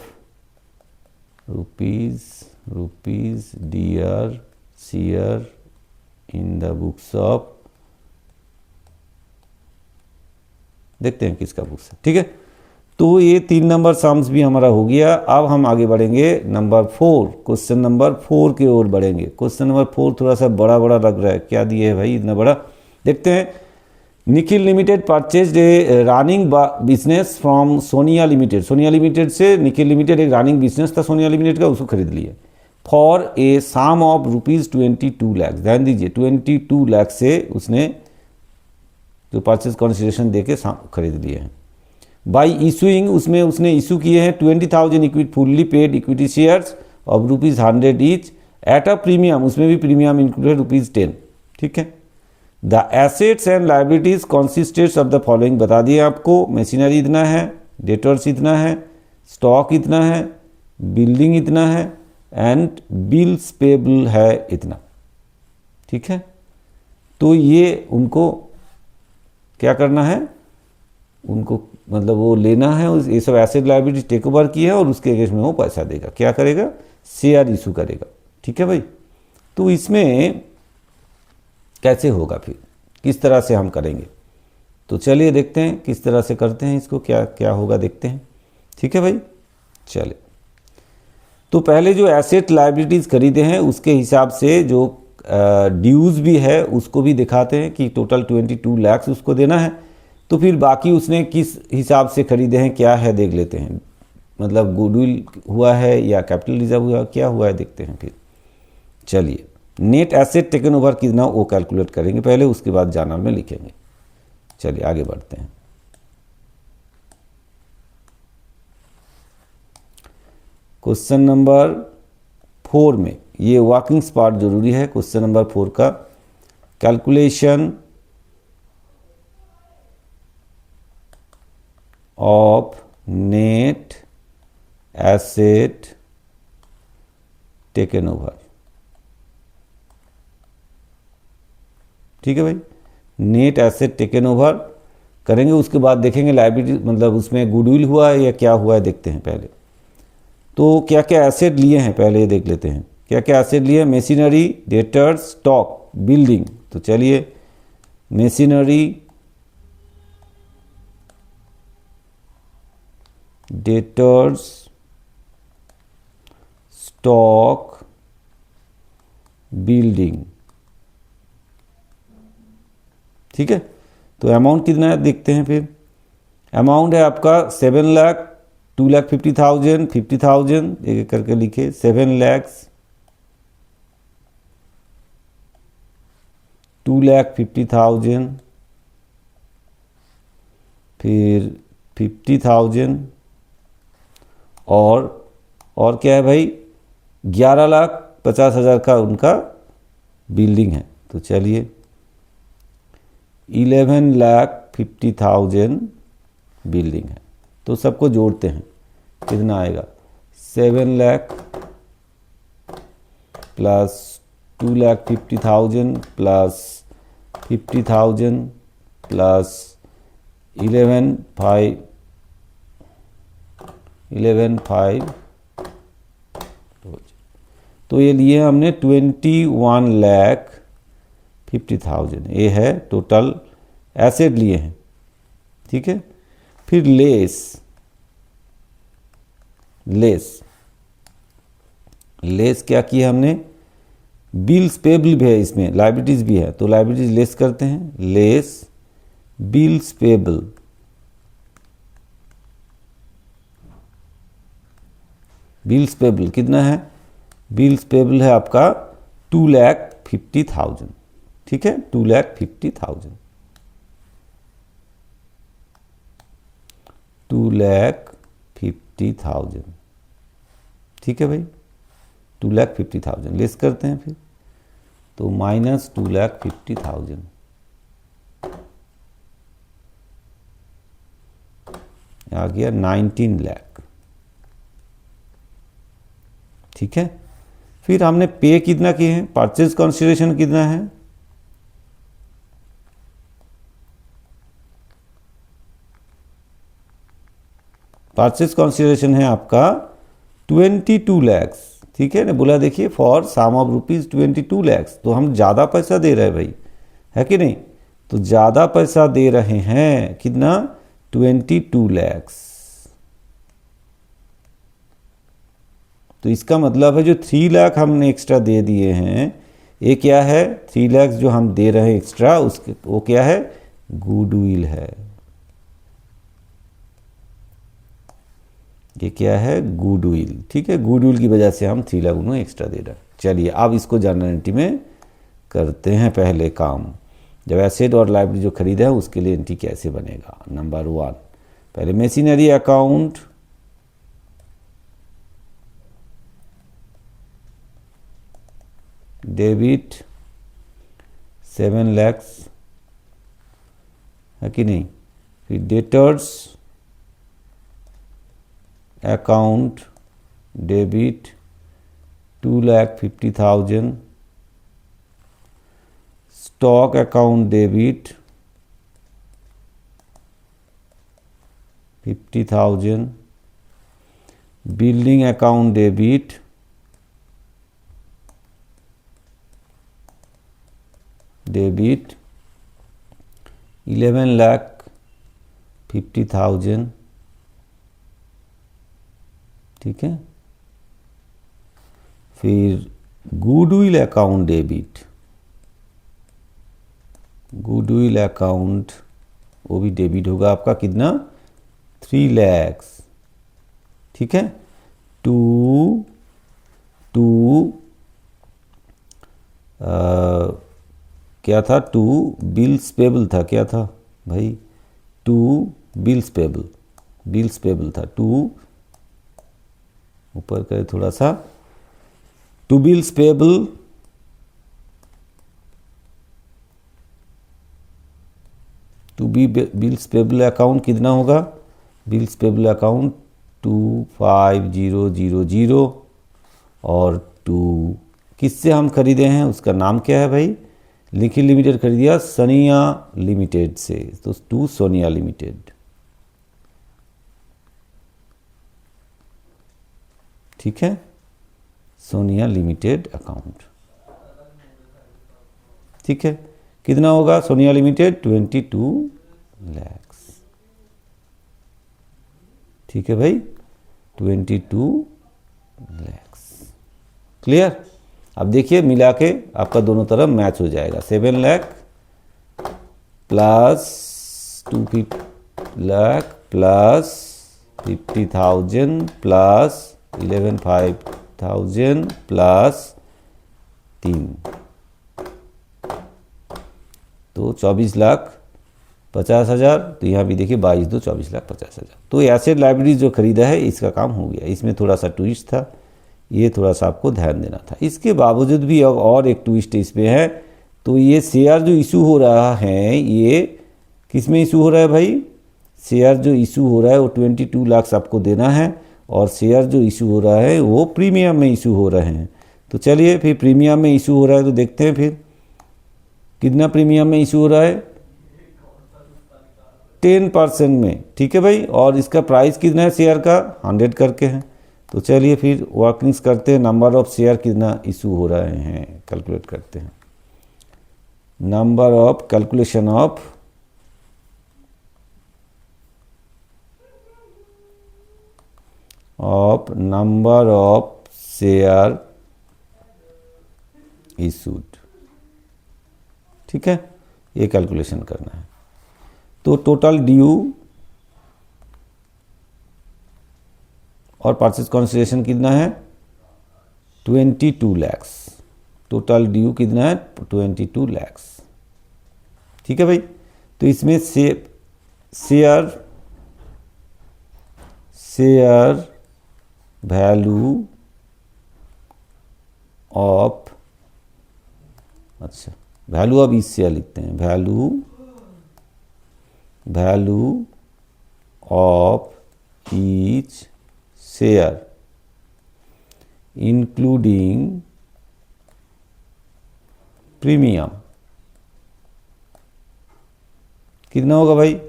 rupees dear share in the books of, देखते हैं किसका बुक्स है। ठीक है, तो ये 3 नंबर सम्स भी हमारा हो गया। अब हम आगे बढ़ेंगे नंबर 4, क्वेश्चन नंबर 4 की ओर बढ़ेंगे। क्वेश्चन नंबर 4 थोड़ा सा बड़ा बड़ा लग रहा है, क्या दिए है भाई इतना बड़ा, देखते हैं। Nikhil limited purchase a running business from Sonia limited. Sonia limited से निखिल लिमिटेड एक रनिंग बिजनेस था सोनिया लिमिटेड का, उसको खरीद लिया for a sum of ₹22 lakh. ध्यान दीजिए, 22 लाख से उसने जो परचेज कंसिडरेशन देके खरीद लिए हैं। बाई इशूइंग, उसमें उसने इशू किए हैं 20,000 equity fully paid equity shares of ₹100 each at a premium, उसमें भी प्रीमियम इंक्लूडेड ₹10। ठीक है। The assets and liabilities consisted of the following, बता दिए आपको। मशीनरी इतना है, डेटर्स इतना है, स्टॉक इतना है, बिल्डिंग इतना है, एंड बिल्स पेबल है इतना। ठीक है, तो ये उनको क्या करना है, उनको मतलब वो लेना है, ये सब एसेट लाइबिलिटी टेक ओवर की है और उसके अगेंस्ट में वो पैसा देगा। क्या करेगा, शेयर इशू करेगा। ठीक है भाई, तो इसमें कैसे होगा, फिर किस तरह से हम करेंगे, तो चलिए देखते हैं किस तरह से करते हैं इसको, क्या क्या होगा देखते हैं। ठीक है भाई, चलिए। तो पहले जो एसेट लाइबिलिटीज़ खरीदे हैं उसके हिसाब से जो ड्यूज़ भी है उसको भी दिखाते हैं कि टोटल 22 लाख उसको देना है। तो फिर बाकी उसने किस हिसाब से खरीदे हैं, क्या है देख लेते हैं, मतलब गुडविल हुआ है या कैपिटल रिजर्व हुआ, क्या हुआ है देखते हैं फिर। चलिए, नेट एसेट टेकन ओवर कितना वो कैलकुलेट करेंगे पहले, उसके बाद जर्नल में लिखेंगे। चलिए आगे बढ़ते हैं। क्वेश्चन नंबर 4 में ये वर्किंग्स पार्ट जरूरी है। क्वेश्चन नंबर 4 का calculation of net asset taken over. ठीक है भाई, नेट एसेट टेकन ओवर करेंगे, उसके बाद देखेंगे लायबिलिटी मतलब उसमें गुडविल हुआ है या क्या हुआ है देखते हैं पहले। तो क्या क्या एसेट लिए हैं पहले ये देख लेते हैं, क्या क्या एसेट लिए हैं। Machinery, debtors, stock, building. तो चलिए, मशीनरी, डेटर्स, स्टॉक, बिल्डिंग। ठीक है, तो अमाउंट कितना है देखते हैं फिर। अमाउंट है आपका 7 लाख, 2,50,000, 50,000 एक एक करके लिखे, 7 lakhs, 2,50,000, फिर 50,000 और क्या है भाई 11,50,000 का उनका बिल्डिंग है। तो चलिए 11,50,000 बिल्डिंग है। तो सबको जोड़ते हैं, कितना आएगा 7 लाख प्लस 2,50,000 प्लस 50,000 प्लस 11,5 तो ये लिए हमने 21,50,000। ये है टोटल एसेट लिए हैं, ठीक है। फिर लेस क्या किया हमने, बिल्स पेबल भी है इसमें, लाइबिलिटीज भी है, तो लाइबिलिटीज लेस करते हैं, less bills payable. Bills payable कितना है, बिल्स पेबल है आपका 2,50,000, ठीक है 2,50,000, 2,50,000, ठीक है भाई 2,50,000 लेस करते हैं फिर, तो माइनस 2,50,000 आ गया 19 लाख, ठीक है। फिर हमने पे कितना किए हैं, परचेज कंसिडरेशन कितना है, परचेज कंसिडरेशन है आपका 22 लैक्स, ठीक है ना। बोला देखिए for sum of rupees 22 lakhs, तो हम ज़्यादा पैसा दे रहे हैं भाई, है कि नहीं। तो ज़्यादा पैसा दे रहे हैं, कितना 22 लैक्स। तो इसका मतलब है जो 3 लाख हमने एक्स्ट्रा दे दिए हैं, ये क्या है 3 लाख जो हम दे रहे हैं एक्स्ट्रा, उसके वो क्या है गुडविल है। ये क्या है गुडविल, ठीक है। गुडविल की वजह से हम 3 लाख उन्हें एक्स्ट्रा दे रहे हैं। चलिए अब इसको जर्नल एंट्री में करते हैं पहले काम। जब एसेट और लाइबिलिटी जो खरीदा है उसके लिए एंट्री कैसे बनेगा। नंबर 1 पहले मशीनरी अकाउंट, डेबिट 7 लाख, है कि नहीं। फिर debtors account debit 2,50,000, stock account debit 50,000, building account debit 11,50,000, ठीक है। फिर goodwill account debit, goodwill account वो भी डेबिट होगा आपका कितना 3 लाख, ठीक है। टू क्या था 2 बिल्स पेबल था, क्या था भाई 2 बिल्स पेबल था 2, ऊपर करे थोड़ा सा, 2 bills payable, bills payable account कितना होगा, बिल्स पेबल अकाउंट 25,000 और 2 किससे हम खरीदे हैं, उसका नाम क्या है भाई, लिखी लिमिटेड खरीदिया सोनिया लिमिटेड से, तो 2 सोनिया लिमिटेड, ठीक है सोनिया लिमिटेड अकाउंट, ठीक है। कितना होगा सोनिया लिमिटेड 22 लाख, ठीक है भाई 22 लाख, क्लियर। अब देखिए मिला के आपका दोनों तरफ मैच हो जाएगा, 7 lakh plus 2 lakh plus 50,000 plus 11,500 plus 3, तो 24 लाख 50,000, तो यहाँ भी देखिए 22,2,24,50,000। तो एसेट लाइबिलिटीज जो खरीदा है इसका काम हो गया। इसमें थोड़ा सा ट्विस्ट था, ये थोड़ा सा आपको ध्यान देना था। इसके बावजूद भी अब और एक ट्विस्ट इस पे है। तो ये शेयर जो इशू हो रहा है ये किस में इशू हो रहा है भाई? शेयर जो इशू हो रहा है वो 22 लाख आपको देना है, और शेयर जो इशू हो रहा है वो प्रीमियम में इशू हो रहे हैं। तो चलिए फिर प्रीमियम में इशू हो रहा है तो देखते हैं फिर कितना प्रीमियम में इशू हो रहा है। 10% में, ठीक है भाई। और इसका प्राइस कितना है शेयर का? 100 करके है। तो चलिए फिर वर्किंग्स करते हैं, नंबर ऑफ शेयर कितना इशू हो रहे हैं कैलकुलेट करते हैं। Number of calculation of number of share issued, ठीक है, ये कैलकुलेशन करना है। तो टोटल ड्यू और परचेज कंसिडरेशन कितना है? 22 लैक्स। टोटल ड्यू कितना है? 22 लैक्स, ठीक है भाई। तो इसमें शेयर वैल्यू ऑफ, अच्छा वैल्यू ऑफ ईच शेयर लिखते हैं, value of each share including premium कितना होगा भाई?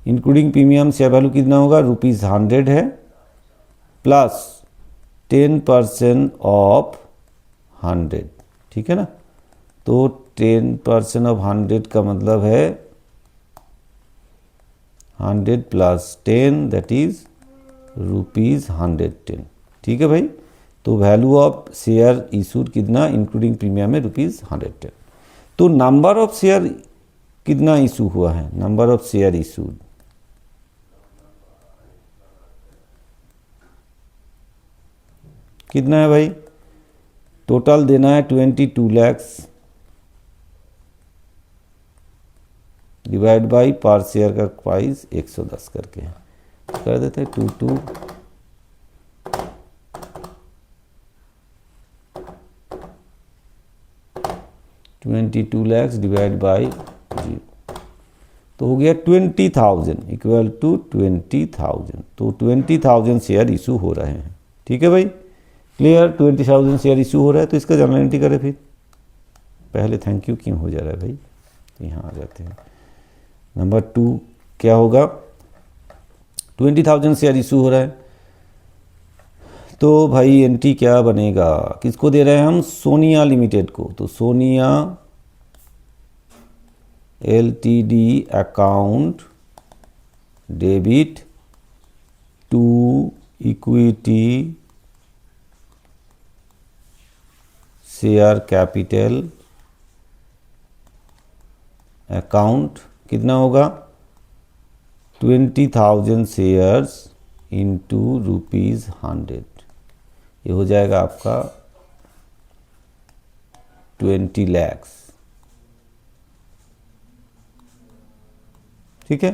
इंक्लूडिंग प्रीमियम शेयर वैल्यू कितना होगा? ₹100 है प्लस 10% ऑफ 100, ठीक है ना। तो 10% ऑफ 100 का मतलब है 100 प्लस 10 दैट इज ₹110, ठीक है भाई। तो वैल्यू ऑफ शेयर इशूड कितना इंक्लूडिंग प्रीमियम है? ₹110। तो नंबर ऑफ शेयर कितना इशू हुआ है? नंबर ऑफ शेयर इशूड कितना है भाई? टोटल देना है 22 लैक्स डिवाइड बाई पर शेयर का प्राइस 110 करके कर देते हैं 22 लैक्स डिवाइड बाई 0, तो हो गया 20,000 इक्वल टू 20,000। तो 20,000 शेयर इशू हो रहे हैं, ठीक है भाई। क्लियर? 20,000 शेयर इशू हो रहा है तो इसका जर्नल एंट्री करें। फिर पहले थैंक यू क्यों हो जा रहा है भाई? यहाँ आ जाते हैं। नंबर 2 क्या होगा? 20,000 शेयर इशू हो रहा है तो भाई एंट्री क्या बनेगा? किसको दे रहे हैं हम? सोनिया लिमिटेड को। तो Sonia LTD account debit to equity share capital account कितना होगा? 20,000 शेयर्स इंटू ₹100, ये हो जाएगा आपका 20 लैक्स, ठीक है।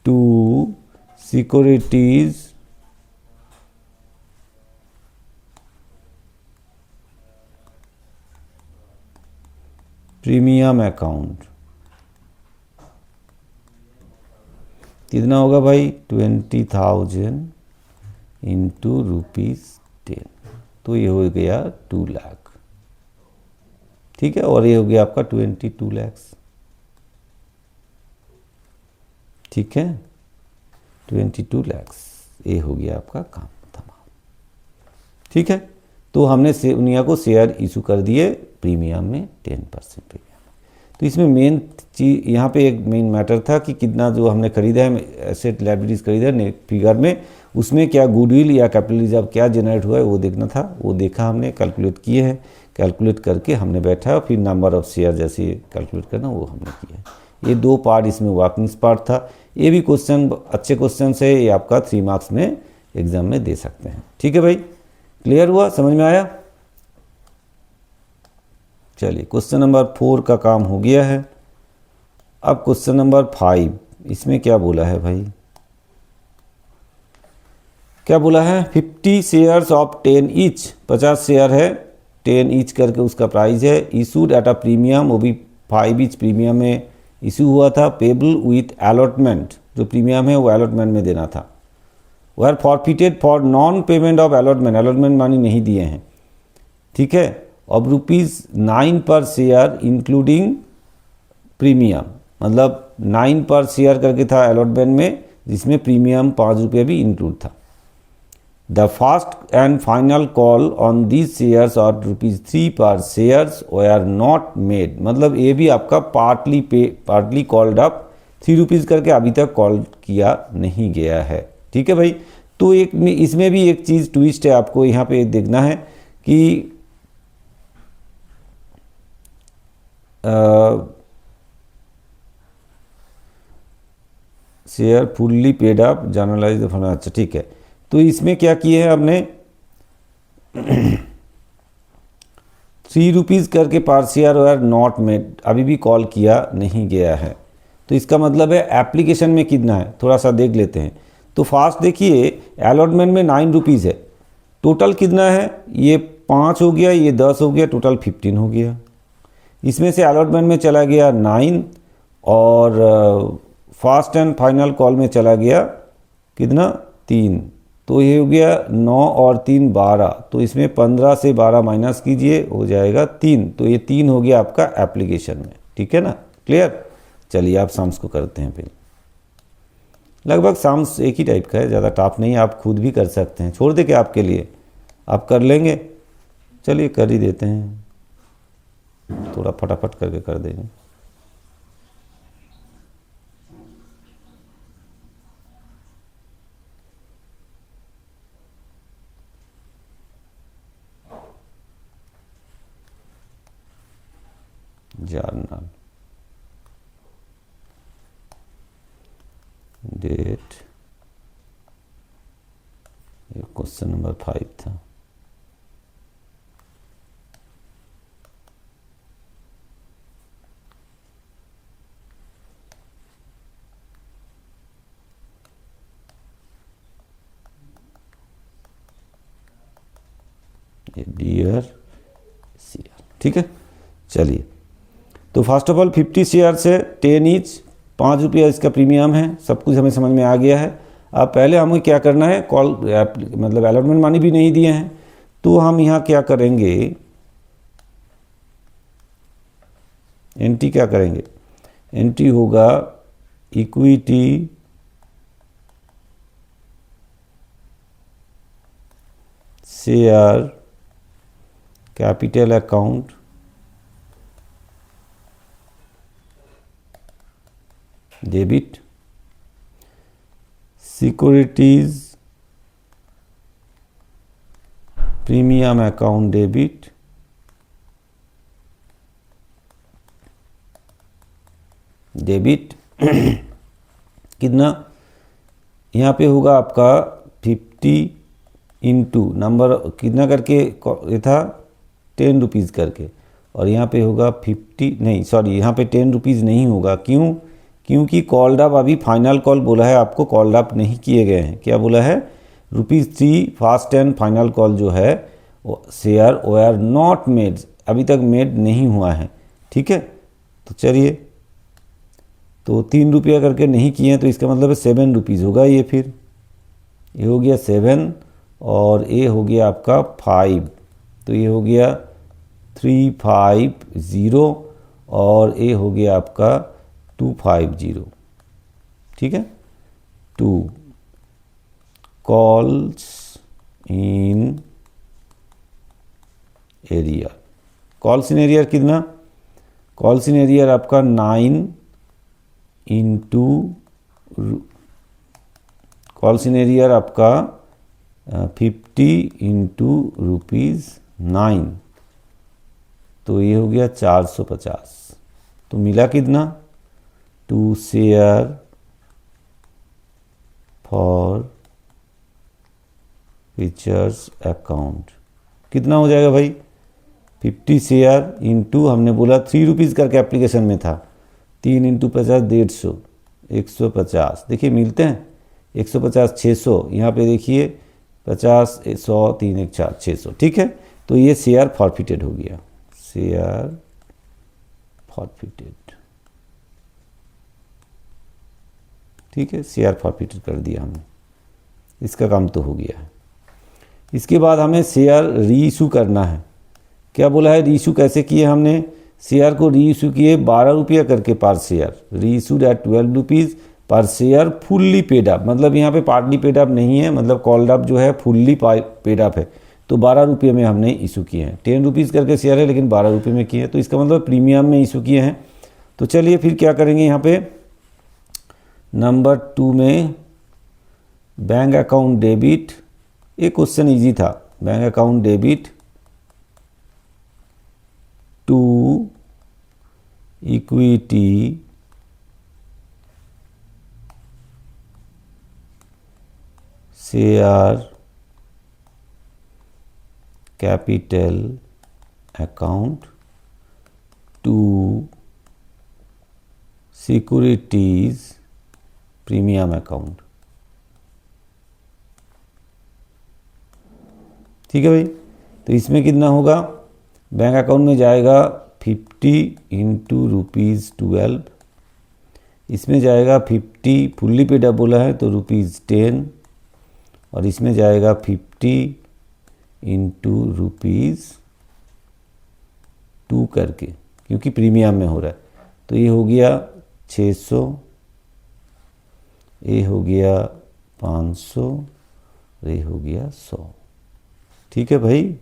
टू सिक्योरिटीज प्रीमियम अकाउंट कितना होगा भाई? 20,000 इंटू ₹10, तो ये हो गया 2 लाख, ठीक है। और ये हो गया आपका 22 लैक्स, ठीक है। 22 लैक्स ये हो गया आपका काम तमाम, ठीक है। तो हमने सोनिया को शेयर इशू कर दिए प्रीमियम में 10% प्रीमियम। तो इसमें मेन चीज यहाँ पे एक मेन मैटर था कि कितना जो हमने खरीदा है एसेट लायबिलिटीज खरीदा है फिगर में, उसमें क्या गुडविल या कैपिटल रिजर्व क्या जनरेट हुआ है वो देखना था। वो देखा हमने, कैलकुलेट किए हैं, कैलकुलेट करके हमने बैठा, फिर नंबर ऑफ शेयर जैसे कैलकुलेट करना वो हमने किया है। ये 2 पार्ट इसमें वर्किंग्स पार्ट था। ये भी क्वेश्चन अच्छे क्वेश्चन है, ये आपका 3 मार्क्स में एग्जाम में दे सकते हैं, ठीक है भाई। क्लियर हुआ? समझ में आया? चलिए क्वेश्चन नंबर 4 का काम हो गया है। अब क्वेश्चन नंबर 5, इसमें क्या बोला है भाई, क्या बोला है, 50 शेयर्स ऑफ 10 ईच, 50 शेयर है, 10 ईच करके उसका प्राइस है, इशूड एट अ प्रीमियम, वो भी 5 ईच प्रीमियम में इशू हुआ था, पेबल विथ अलॉटमेंट, जो प्रीमियम है वो अलॉटमेंट में देना था, वो are forfeited for non payment of allotment, allotment money नहीं दिए हैं, ठीक है, अब ₹9 पर शेयर इंक्लूडिंग प्रीमियम, मतलब 9 पर शेयर करके था अलॉटमेंट में, जिसमें प्रीमियम ₹5 भी इंक्लूड था। The first and final call on these shares और ₹3 पर शेयर्स वर नॉट मेड, मतलब ये भी आपका पार्टली कॉल्ड अप, ₹3 करके अभी तक कॉल किया नहीं गया है, ठीक है भाई। तो एक इसमें भी एक चीज़ ट्विस्ट है, आपको यहाँ पे देखना है कि share fully paid up generalized the fund, अच्छा ठीक है। तो इसमें क्या किए हैं हमने, ₹3 करके पर शेयर और नॉट मेड, अभी भी कॉल किया नहीं गया है। तो इसका मतलब है एप्लीकेशन में कितना है, थोड़ा सा देख लेते हैं। तो फास्ट देखिए, अलॉटमेंट में ₹9 है, टोटल कितना है, ये 5 हो गया, ये 10 हो गया, टोटल 15 हो गया। इसमें से अलॉटमेंट में चला गया 9 और फास्ट एंड फाइनल कॉल में चला गया कितना, 3, तो ये हो गया 9 और 3 12, तो इसमें 15 से 12 माइनस कीजिए, हो जाएगा 3, तो ये 3 हो गया आपका एप्लीकेशन में, ठीक है ना, क्लियर। चलिए आप सम्स को करते हैं, फिर लगभग सम्स एक ही टाइप का है, ज़्यादा टफ नहीं, आप खुद भी कर सकते हैं, छोड़ दे के आपके लिए, आप कर लेंगे। चलिए कर ही देते हैं, थोड़ा फटाफट करके कर देंगे। जर्नल डेट, ये क्वेश्चन नंबर 5 था। ये डियर शेयर, ठीक है। चलिए, तो फर्स्ट ऑफ ऑल 50 शेयर से 10 ईच, ₹5 इसका प्रीमियम है, सब कुछ हमें समझ में आ गया है। अब पहले हमें क्या करना है, कॉल मतलब अलॉटमेंट मनी भी नहीं दिए हैं, तो हम यहाँ क्या करेंगे, एंट्री क्या करेंगे, एंट्री होगा equity share capital account debit, securities premium account debit, कितना, यहाँ पे होगा आपका 50 इंटू नंबर कितना करके ये था, ₹10 करके, और यहाँ पे होगा 50 नहीं सॉरी, यहाँ पे ₹10 नहीं होगा, क्यों, क्योंकि कॉल्ड अप अभी फाइनल कॉल बोला है आपको, कॉल्ड अप नहीं किए गए हैं। क्या बोला है, ₹3 फास्ट एंड फाइनल कॉल जो है शेयर वर नॉट मेड, अभी तक मेड नहीं हुआ है, ठीक है। तो चलिए, तो ₹3 करके नहीं किए हैं, तो इसका मतलब है ₹7 होगा ये, फिर ये हो गया 7 और ये हो गया आपका 5, तो ये हो गया 350 और ये हो गया आपका 250, ठीक है। 2 calls in arrear, calls in arrear कितना, कॉल्स इन एरियर आपका 9 इंटू, कॉल्स इन एरियर आपका 50 इंटू ₹9, तो ये हो गया 450, तो मिला कितना, 2 शेयर फॉर फीचर्स अकाउंट, कितना हो जाएगा भाई, 50 शेयर इंटू, हमने बोला ₹3 करके एप्लीकेशन में था, 3 इंटू 50 150, 150 देखिए मिलते हैं 150 600, यहाँ पे देखिए 50 100 3 1 4 600, ठीक है। तो ये शेयर फॉरफिटेड हो गया, शेयर फॉरफिटेड, ठीक है, शेयर फॉरफिटेड कर दिया हमने, इसका काम तो हो गया है। इसके बाद हमें शेयर री इशू करना है। क्या बोला है, री इशू कैसे किए हमने, शेयर को री इशू किए 12 रुपया करके पर शेयर, री इशूड एट 12 रुपीज़ पर शेयर फुल्ली पेड अप, मतलब यहाँ पे पार्टली पेड अप नहीं है, मतलब कॉल्ड अप जो है फुल्ली पेड अप है, तो 12 रुपये में हमने इशू किए हैं। 10 रुपीज़ करके शेयर है लेकिन 12 रुपये में किए हैं, तो इसका मतलब प्रीमियम में इशू किए हैं। तो चलिए फिर क्या करेंगे, यहाँ पे नंबर 2 में बैंक अकाउंट डेबिट, एक क्वेश्चन इजी था, bank account debit to equity share capital account to securities premium account, ठीक है भाई। तो इसमें कितना होगा, बैंक अकाउंट में जाएगा 50 इंटू ₹12, इसमें जाएगा 50 फुल्ली पेड अप बोला है तो ₹10, और इसमें जाएगा 50 इंटू ₹2 करके, क्योंकि प्रीमियम में हो रहा है। तो ये हो गया 600, ये हो गया 500, ये हो गया 100, ठीक है भाई,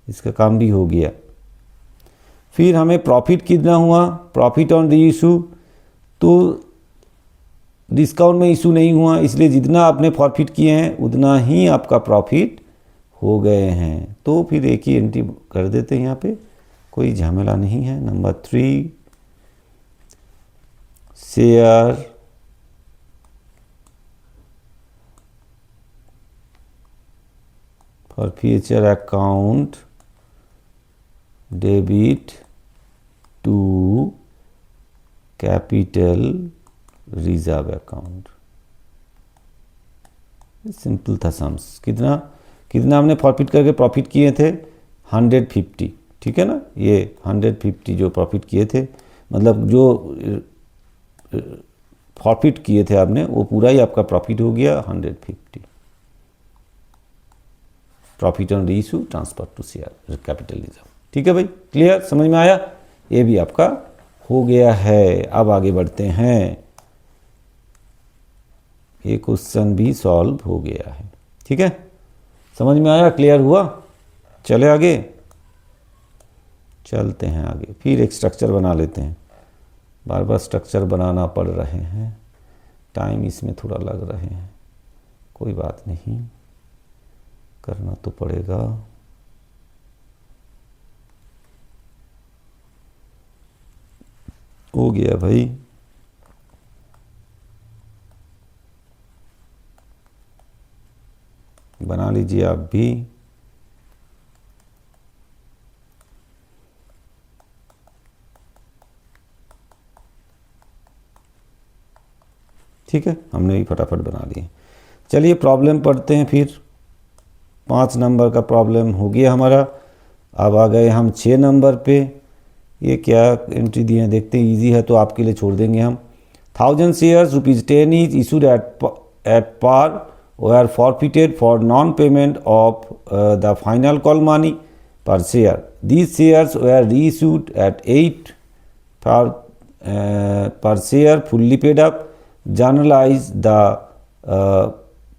इसका काम भी हो गया। फिर हमें प्रॉफिट कितना हुआ, प्रॉफिट ऑन री इशू, तो डिस्काउंट में इशू नहीं हुआ, इसलिए जितना आपने प्रॉफिट किए हैं उतना ही आपका प्रॉफिट हो गए हैं। तो फिर एक ही एंट्री कर देते हैं, यहाँ पे कोई झमेला नहीं है। Number 3 share forfeiture account debit to capital reserve account, simple था सम्स। कितना कितना हमने प्रॉफिट करके प्रॉफिट किए थे 150, ठीक है ना, ये 150 जो प्रॉफिट किए थे, मतलब जो प्रॉफिट किए थे आपने वो पूरा ही आपका प्रॉफिट हो गया 150, profit on reissue transfer to share capital reserve, ठीक है भाई, क्लियर, समझ में आया, ये भी आपका हो गया है। अब आगे बढ़ते हैं, ये क्वेश्चन भी सॉल्व हो गया है, ठीक है, समझ में आया, क्लियर हुआ। चले आगे, चलते हैं आगे, फिर एक स्ट्रक्चर बना लेते हैं, बार बार स्ट्रक्चर बनाना पड़ रहे हैं, टाइम इसमें थोड़ा लग रहे हैं, कोई बात नहीं, करना तो पड़ेगा। हो गया भाई, बना लीजिए आप भी। ठीक है, हमने भी फटाफट बना लिए। चलिए प्रॉब्लम पढ़ते हैं फिर। 5 नंबर का प्रॉब्लम हो गया हमारा। अब आ गए हम 6 नंबर पे। ये क्या एंट्री दिए हैं देखते हैं, इजी है तो आपके लिए छोड़ देंगे हम। 1000 shares ₹10 is issued at par were forfeited for non-payment of the final call money per share. These shares were reissued at 8 per share fully paid up. Journalize the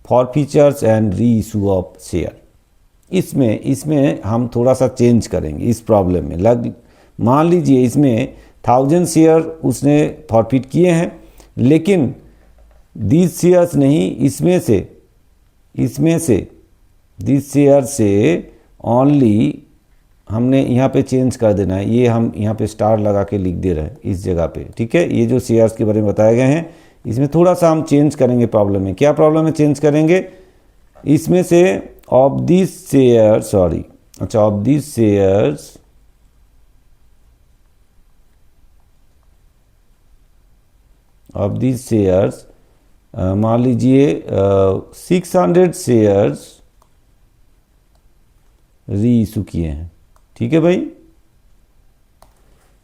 forfeitures and reissue of share. इसमें हम थोड़ा सा change करेंगे इस problem में। मान लीजिए इसमें 1000 शेयर उसने फॉरफिट किए हैं, लेकिन दीज शेयर्स नहीं, इसमें से दिस शेयर से ओनली हमने यहाँ पे चेंज कर देना है। ये हम यहाँ पे स्टार लगा के लिख दे रहे हैं इस जगह पे, ठीक है। ये जो शेयर्स के बारे में बताए गए हैं इसमें थोड़ा सा हम चेंज करेंगे प्रॉब्लम में। क्या प्रॉब्लम में चेंज करेंगे, इसमें से ऑफ दिस शेयर, सॉरी, अच्छा, of this shares of this shares, मान लीजिए 600 शेयर्स री इशू किए हैं, ठीक है भाई।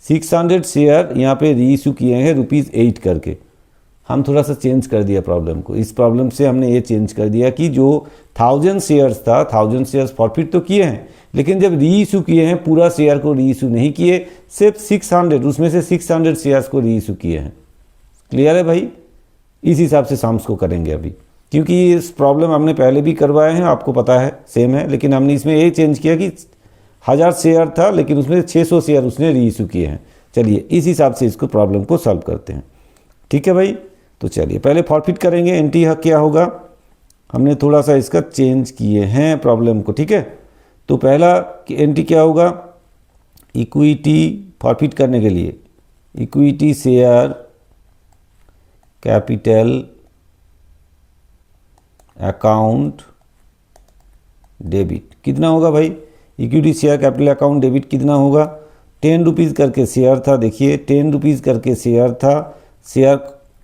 600 शेयर यहाँ पे री इशू किए हैं ₹8 करके। हम थोड़ा सा चेंज कर दिया प्रॉब्लम को, इस प्रॉब्लम से हमने ये चेंज कर दिया कि जो 1000 शेयर्स था, 1000 शेयर्स फॉरफिट तो किए हैं, लेकिन जब री इशू किए हैं पूरा शेयर को री इशू नहीं किए, सिर्फ 600, उसमें से 600 शेयर्स को री इशू किए हैं। क्लियर है भाई? इस हिसाब से साम्स को करेंगे अभी, क्योंकि इस प्रॉब्लम हमने पहले भी करवाए हैं, आपको पता है सेम है, लेकिन हमने इसमें ये चेंज किया कि 1000 शेयर था लेकिन उसमें 600 शेयर उसने री इशू किए हैं। चलिए इस हिसाब से इसको प्रॉब्लम को सॉल्व करते हैं, ठीक है भाई। तो चलिए पहले फॉरफिट करेंगे, एंट्री क्या होगा, हमने थोड़ा सा इसका चेंज किए हैं प्रॉब्लम को, ठीक है। तो पहला एंट्री क्या होगा, इक्विटी फॉरफिट करने के लिए equity share capital account debit. कितना होगा भाई, equity share capital account debit कितना होगा, 10 रुपीज़ करके शेयर था, देखिए 10 रुपीज़ करके शेयर था, शेयर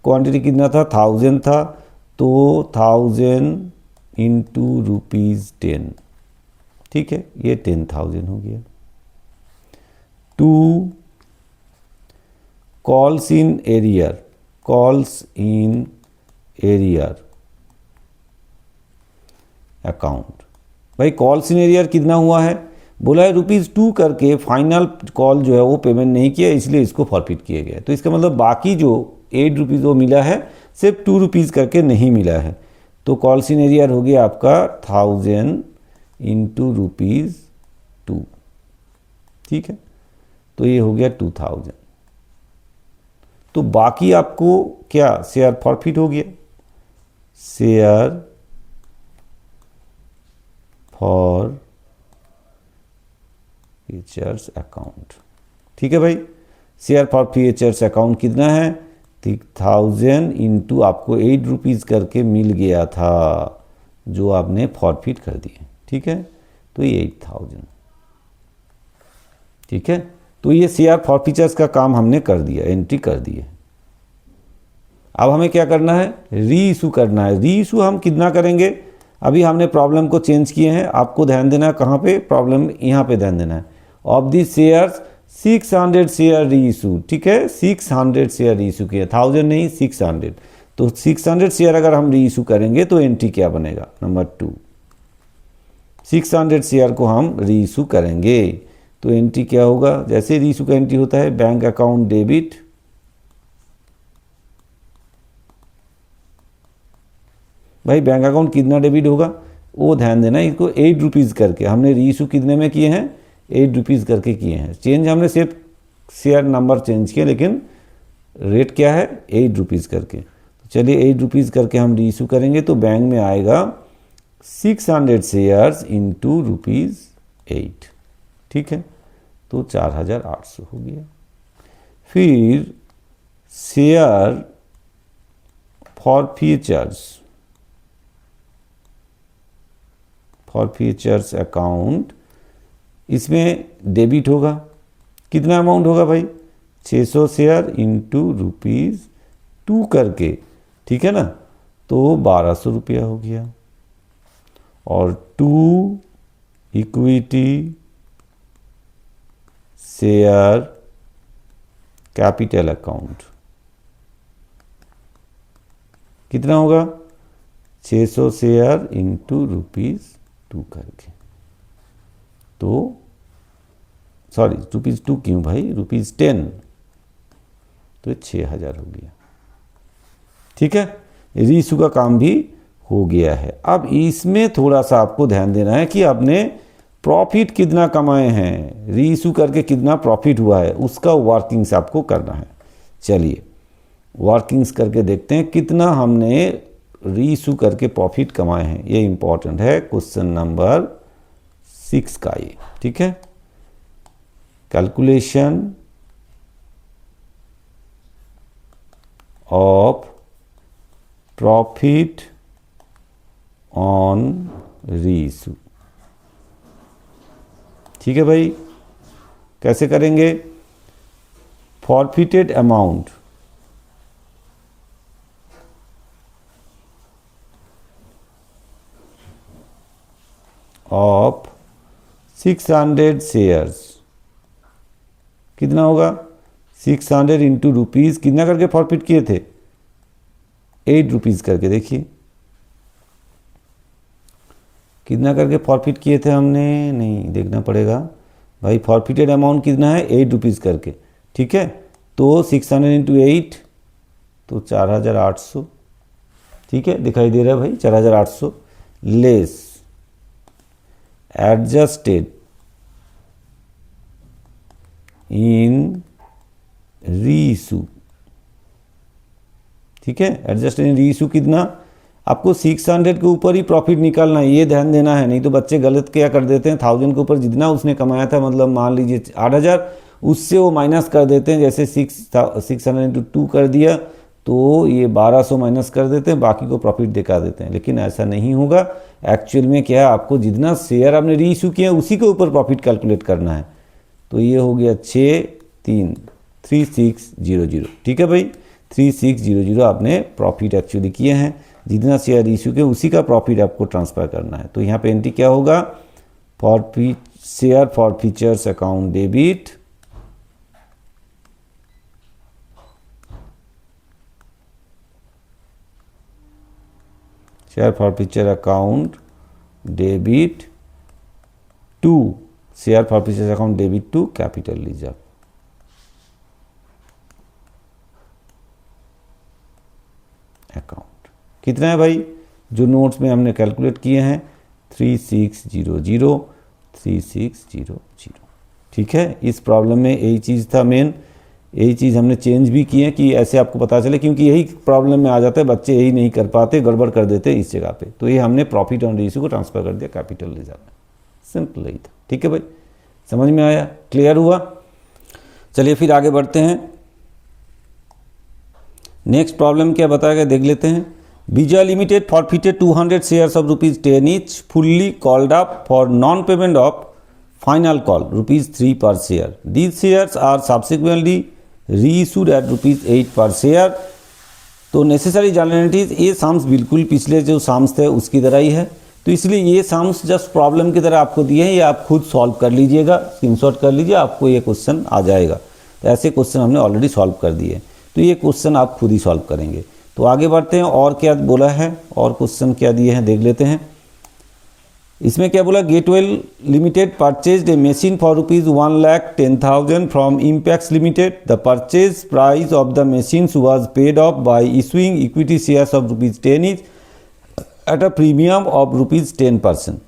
क्वांटिटी कितना था, 1000 था, तो 1000 इंटू ₹10, ठीक है, ये 10,000 हो गया। 2 calls in arrear, calls in arrear account. भाई कॉल्स इन एरियर कितना हुआ है, बोला है ₹2 करके, फाइनल कॉल जो है वो पेमेंट नहीं किया, इसलिए इसको फॉरफिट किया गया। तो इसका मतलब बाकी जो 8 रुपीज़ वो मिला है, सिर्फ 2 रुपीज़ करके नहीं मिला है। तो कॉल्स इन एरियर हो गया आपका 1000 इंटू ₹2, ठीक है, तो ये हो गया 2000। तो बाकी आपको क्या, शेयर फॉरफिट हो गया, शेयर फॉर फीचर्स अकाउंट, ठीक है भाई। शेयर फॉर फीचर्स अकाउंट कितना है, 1000 इंटू आपको 8 रुपीज़ करके मिल गया था जो आपने फॉरफिट कर दिए, ठीक है, तो ये 8000, ठीक है। तो ये शेयर फॉर फीचर्स का काम हमने कर दिया, एंट्री कर दी है। अब हमें क्या करना है, री इशू करना है। री इशू हम कितना करेंगे, अभी हमने प्रॉब्लम को चेंज किए हैं, आपको ध्यान देना है कहाँ पे, प्रॉब्लम यहाँ पे ध्यान देना है। ऑफ दिस शेयर्स 600 शेयर री इशू, ठीक है, 600 शेयर री इशू किया, 1000 नहीं 600। तो 600 शेयर अगर हम री इशू करेंगे तो एंट्री क्या बनेगा, नंबर 2, 600 शेयर को हम री इशू करेंगे तो एंट्री क्या होगा, जैसे री इशू का एंट्री होता है, बैंक अकाउंट डेबिट, भाई बैंक अकाउंट कितना डेबिट होगा वो ध्यान देना, इसको 8 रुपीज़ करके हमने री इशू कितने में किए हैं, 8 रुपीज़ करके किए हैं। चेंज हमने सिर्फ शेयर नंबर चेंज किया, लेकिन रेट क्या है 8 रुपीज़ करके। तो चलिए 8 रुपीज़ करके हम री इशू करेंगे तो बैंक में आएगा 600 शेयर्स इंटू ₹8, ठीक है, तो 4800 हो गया। फिर शेयर फॉर फीचर्स अकाउंट, इसमें डेबिट होगा, कितना अमाउंट होगा भाई, 600 शेयर इंटू ₹2 करके, ठीक है ना, तो 1200 रुपया हो गया। और 2 इक्विटी शेयर कैपिटल अकाउंट कितना होगा, 600 शेयर इंटू ₹2 करके, तो सॉरी ₹2 क्यों भाई, ₹10, तो 6000 हो गया, ठीक है। री इशू का काम भी हो गया है। अब इसमें थोड़ा सा आपको ध्यान देना है कि आपने प्रॉफिट कितना कमाए हैं, री इशू करके कितना प्रॉफिट हुआ है, उसका वर्किंग्स आपको करना है। चलिए वर्किंग्स करके देखते हैं कितना हमने री इशू करके प्रॉफिट कमाए हैं, ये इंपॉर्टेंट है क्वेश्चन नंबर 6 का ये, ठीक है। कैलकुलेशन ऑफ प्रॉफिट ऑन री इशू, ठीक है भाई। कैसे करेंगे, फॉरफिटेड अमाउंट ऑफ 600 शेयर्स, कितना होगा 600 इंटू रुपीज़, कितना करके फॉरफिट किए थे 8 रुपीज़ करके, देखिए कितना करके फॉरफिट किए थे हमने, नहीं देखना पड़ेगा भाई, फॉरफिटेड अमाउंट कितना है 8 रुपीज़ करके, ठीक है। तो 600 इंटू 8 तो 4800, ठीक है, दिखाई दे रहा है भाई 4800, लेस एडजस्टेड इन रीइशू, ठीक है, एडजस्टेड इन रीइशू कितना, आपको 600 के ऊपर ही प्रॉफिट निकालना है, ये ध्यान देना है, नहीं तो बच्चे गलत क्या कर देते हैं, 1000 के ऊपर जितना उसने कमाया था, मतलब मान लीजिए 8000, उससे वो माइनस कर देते हैं, जैसे 600 इंटू 2 कर दिया तो ये 1200 माइनस कर देते हैं, बाकी को प्रॉफिट दिखा देते हैं, लेकिन ऐसा नहीं होगा। एक्चुअल में क्या है, आपको जितना शेयर आपने री इशू किया उसी के ऊपर प्रॉफिट कैलकुलेट करना है। तो ये हो गया 3600, ठीक है भाई, 3600 आपने प्रॉफिट एक्चुअली किए हैं, जितना शेयर इशू के उसी का प्रॉफिट आपको ट्रांसफ़र करना है। तो यहाँ पे एंट्री क्या होगा, share forfeiture account debit, share forfeiture account debit to, share forfeiture account debit to capital reserve, account कितना है भाई, जो नोट्स में हमने कैलकुलेट किए हैं 3600, ठीक है। इस प्रॉब्लम में यही चीज़ था मेन, यही चीज़ हमने चेंज भी किए कि ऐसे आपको पता चले, क्योंकि यही प्रॉब्लम में आ जाता है, बच्चे यही नहीं कर पाते, गड़बड़ कर देते इस जगह पे। तो ये हमने प्रॉफिट ऑन इशू को ट्रांसफर कर दिया कैपिटल रिजर्व में, सिंपल यही था, ठीक है भाई, समझ में आया, क्लियर हुआ। चलिए फिर आगे बढ़ते हैं, नेक्स्ट प्रॉब्लम क्या बताएगा देख लेते हैं। Vijay limited forfeited 200 shares of ₹10 each fully called up for non payment of final call ₹3 per share, these shares are subsequently reissued at ₹8 per share. तो नेसेसरी जनरलिटीज, ये साम्स बिल्कुल पिछले जो साम्स थे उसकी तरह ही है, तो इसलिए ये साम्स जस्ट प्रॉब्लम की तरह आपको दिए हैं, ये आप खुद सॉल्व कर लीजिएगा, स्क्रीनशॉट कर लीजिए, आपको ये क्वेश्चन आ जाएगा। तो ऐसे क्वेश्चन हमने ऑलरेडी सॉल्व कर दिए, तो ये क्वेश्चन आप खुद ही सॉल्व करेंगे। तो आगे बढ़ते हैं, और क्या बोला है, और क्वेश्चन क्या दिए हैं देख लेते हैं। इसमें क्या बोला, Getwell limited purchased A machine for ₹1,10,000 from Impex limited, the purchase price of the machines was paid of bye issuing equity shares of ₹10 each at a premium of ₹10%.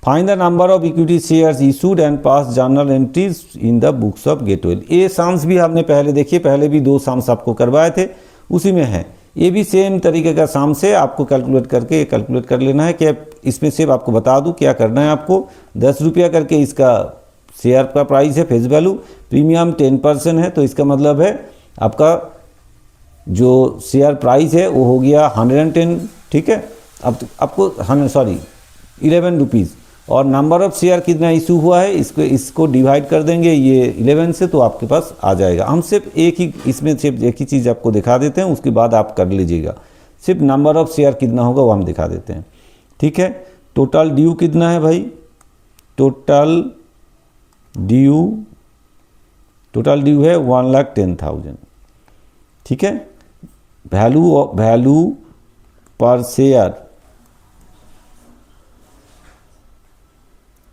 Find the number of equity shares issued and past journal entries in the books of Gatewell. ये Sam's भी आपने पहले देखिए, पहले भी 2 Sam's आपको करवाए थे, उसी में है, ये भी सेम तरीके का साम्स है, आपको कैलकुलेट करके कैलकुलेट कर लेना है। कि इसमें सिर्फ आपको बता दूं क्या करना है, आपको 10 रुपया करके इसका शेयर का प्राइस है, फेस वैल्यू, प्रीमियम 10% है, तो इसका मतलब है आपका जो शेयर प्राइस है वो हो गया 110, ठीक है। अब आपको 11 रुपीज़, और नंबर ऑफ शेयर कितना इशू हुआ है इसको डिवाइड कर देंगे ये 11 से, तो आपके पास आ जाएगा। हम सिर्फ एक ही इसमें सिर्फ एक ही चीज़ आपको दिखा देते हैं, उसके बाद आप कर लीजिएगा, सिर्फ नंबर ऑफ शेयर कितना होगा वो हम दिखा देते हैं, ठीक है। टोटल ड्यू कितना है भाई, टोटल ड्यू है 1,10,000, ठीक है। वैल्यू पर शेयर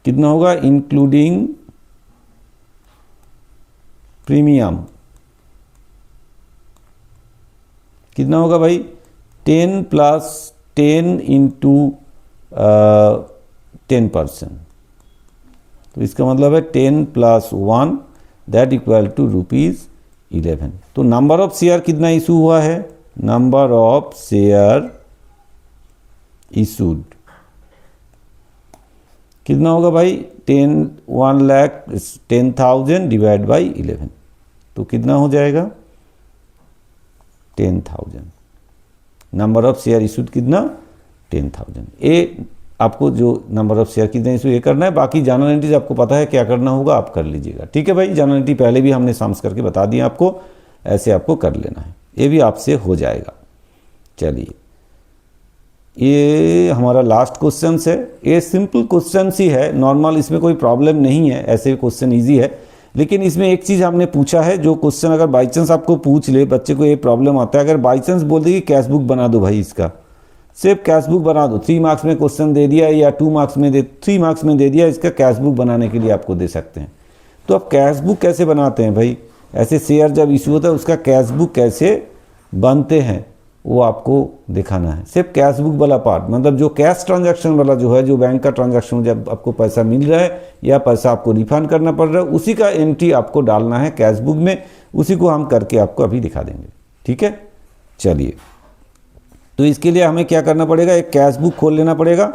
कितना होगा, इंक्लूडिंग प्रीमियम कितना होगा भाई, 10 + 10 इंटू 10%, तो इसका मतलब है 10 + 1 दैट इक्वल टू ₹11। तो नंबर ऑफ शेयर कितना इशू हुआ है, नंबर ऑफ शेयर इशूड कितना होगा भाई, 1,10,000 डिवाइड बाई 11, तो कितना हो जाएगा 10,000। नंबर ऑफ शेयर इशूड कितना 10,000। ये आपको जो नंबर ऑफ शेयर कितने इशू ये करना है, बाकी जनरल एंट्रीज आपको पता है क्या करना होगा, आप कर लीजिएगा, ठीक है भाई। जनरल एंट्री पहले भी हमने साम्स करके बता दिया आपको, ऐसे आपको कर लेना है, ये भी आपसे हो जाएगा। चलिए ये हमारा लास्ट क्वेश्चन है। ये सिंपल क्वेश्चन ही है, नॉर्मल, इसमें कोई प्रॉब्लम नहीं है, ऐसे क्वेश्चन इजी है। लेकिन इसमें एक चीज़ हमने पूछा है, जो क्वेश्चन अगर बाई चांस आपको पूछ ले, बच्चे को ये प्रॉब्लम आता है, अगर बाई चांस बोल दे कि कैश बुक बना दो भाई, इसका सिर्फ कैश बुक बना दो, 3 मार्क्स में क्वेश्चन दे दिया या 2 मार्क्स में 3 मार्क्स में दे दिया, इसका कैश बुक बनाने के लिए आपको दे सकते हैं। तो अब कैश बुक कैसे बनाते हैं भाई, ऐसे शेयर जब इशू होता है उसका कैश बुक कैसे बनते हैं वो आपको दिखाना है। सिर्फ कैश बुक वाला पार्ट, मतलब जो कैश ट्रांजैक्शन वाला जो है, जो बैंक का ट्रांजैक्शन, जब आपको पैसा मिल रहा है या पैसा आपको रिफंड करना पड़ रहा है, उसी का एंट्री आपको डालना है कैश बुक में। उसी को हम करके आपको अभी दिखा देंगे, ठीक है। चलिए, तो इसके लिए हमें क्या करना पड़ेगा, एक कैश बुक खोल लेना पड़ेगा।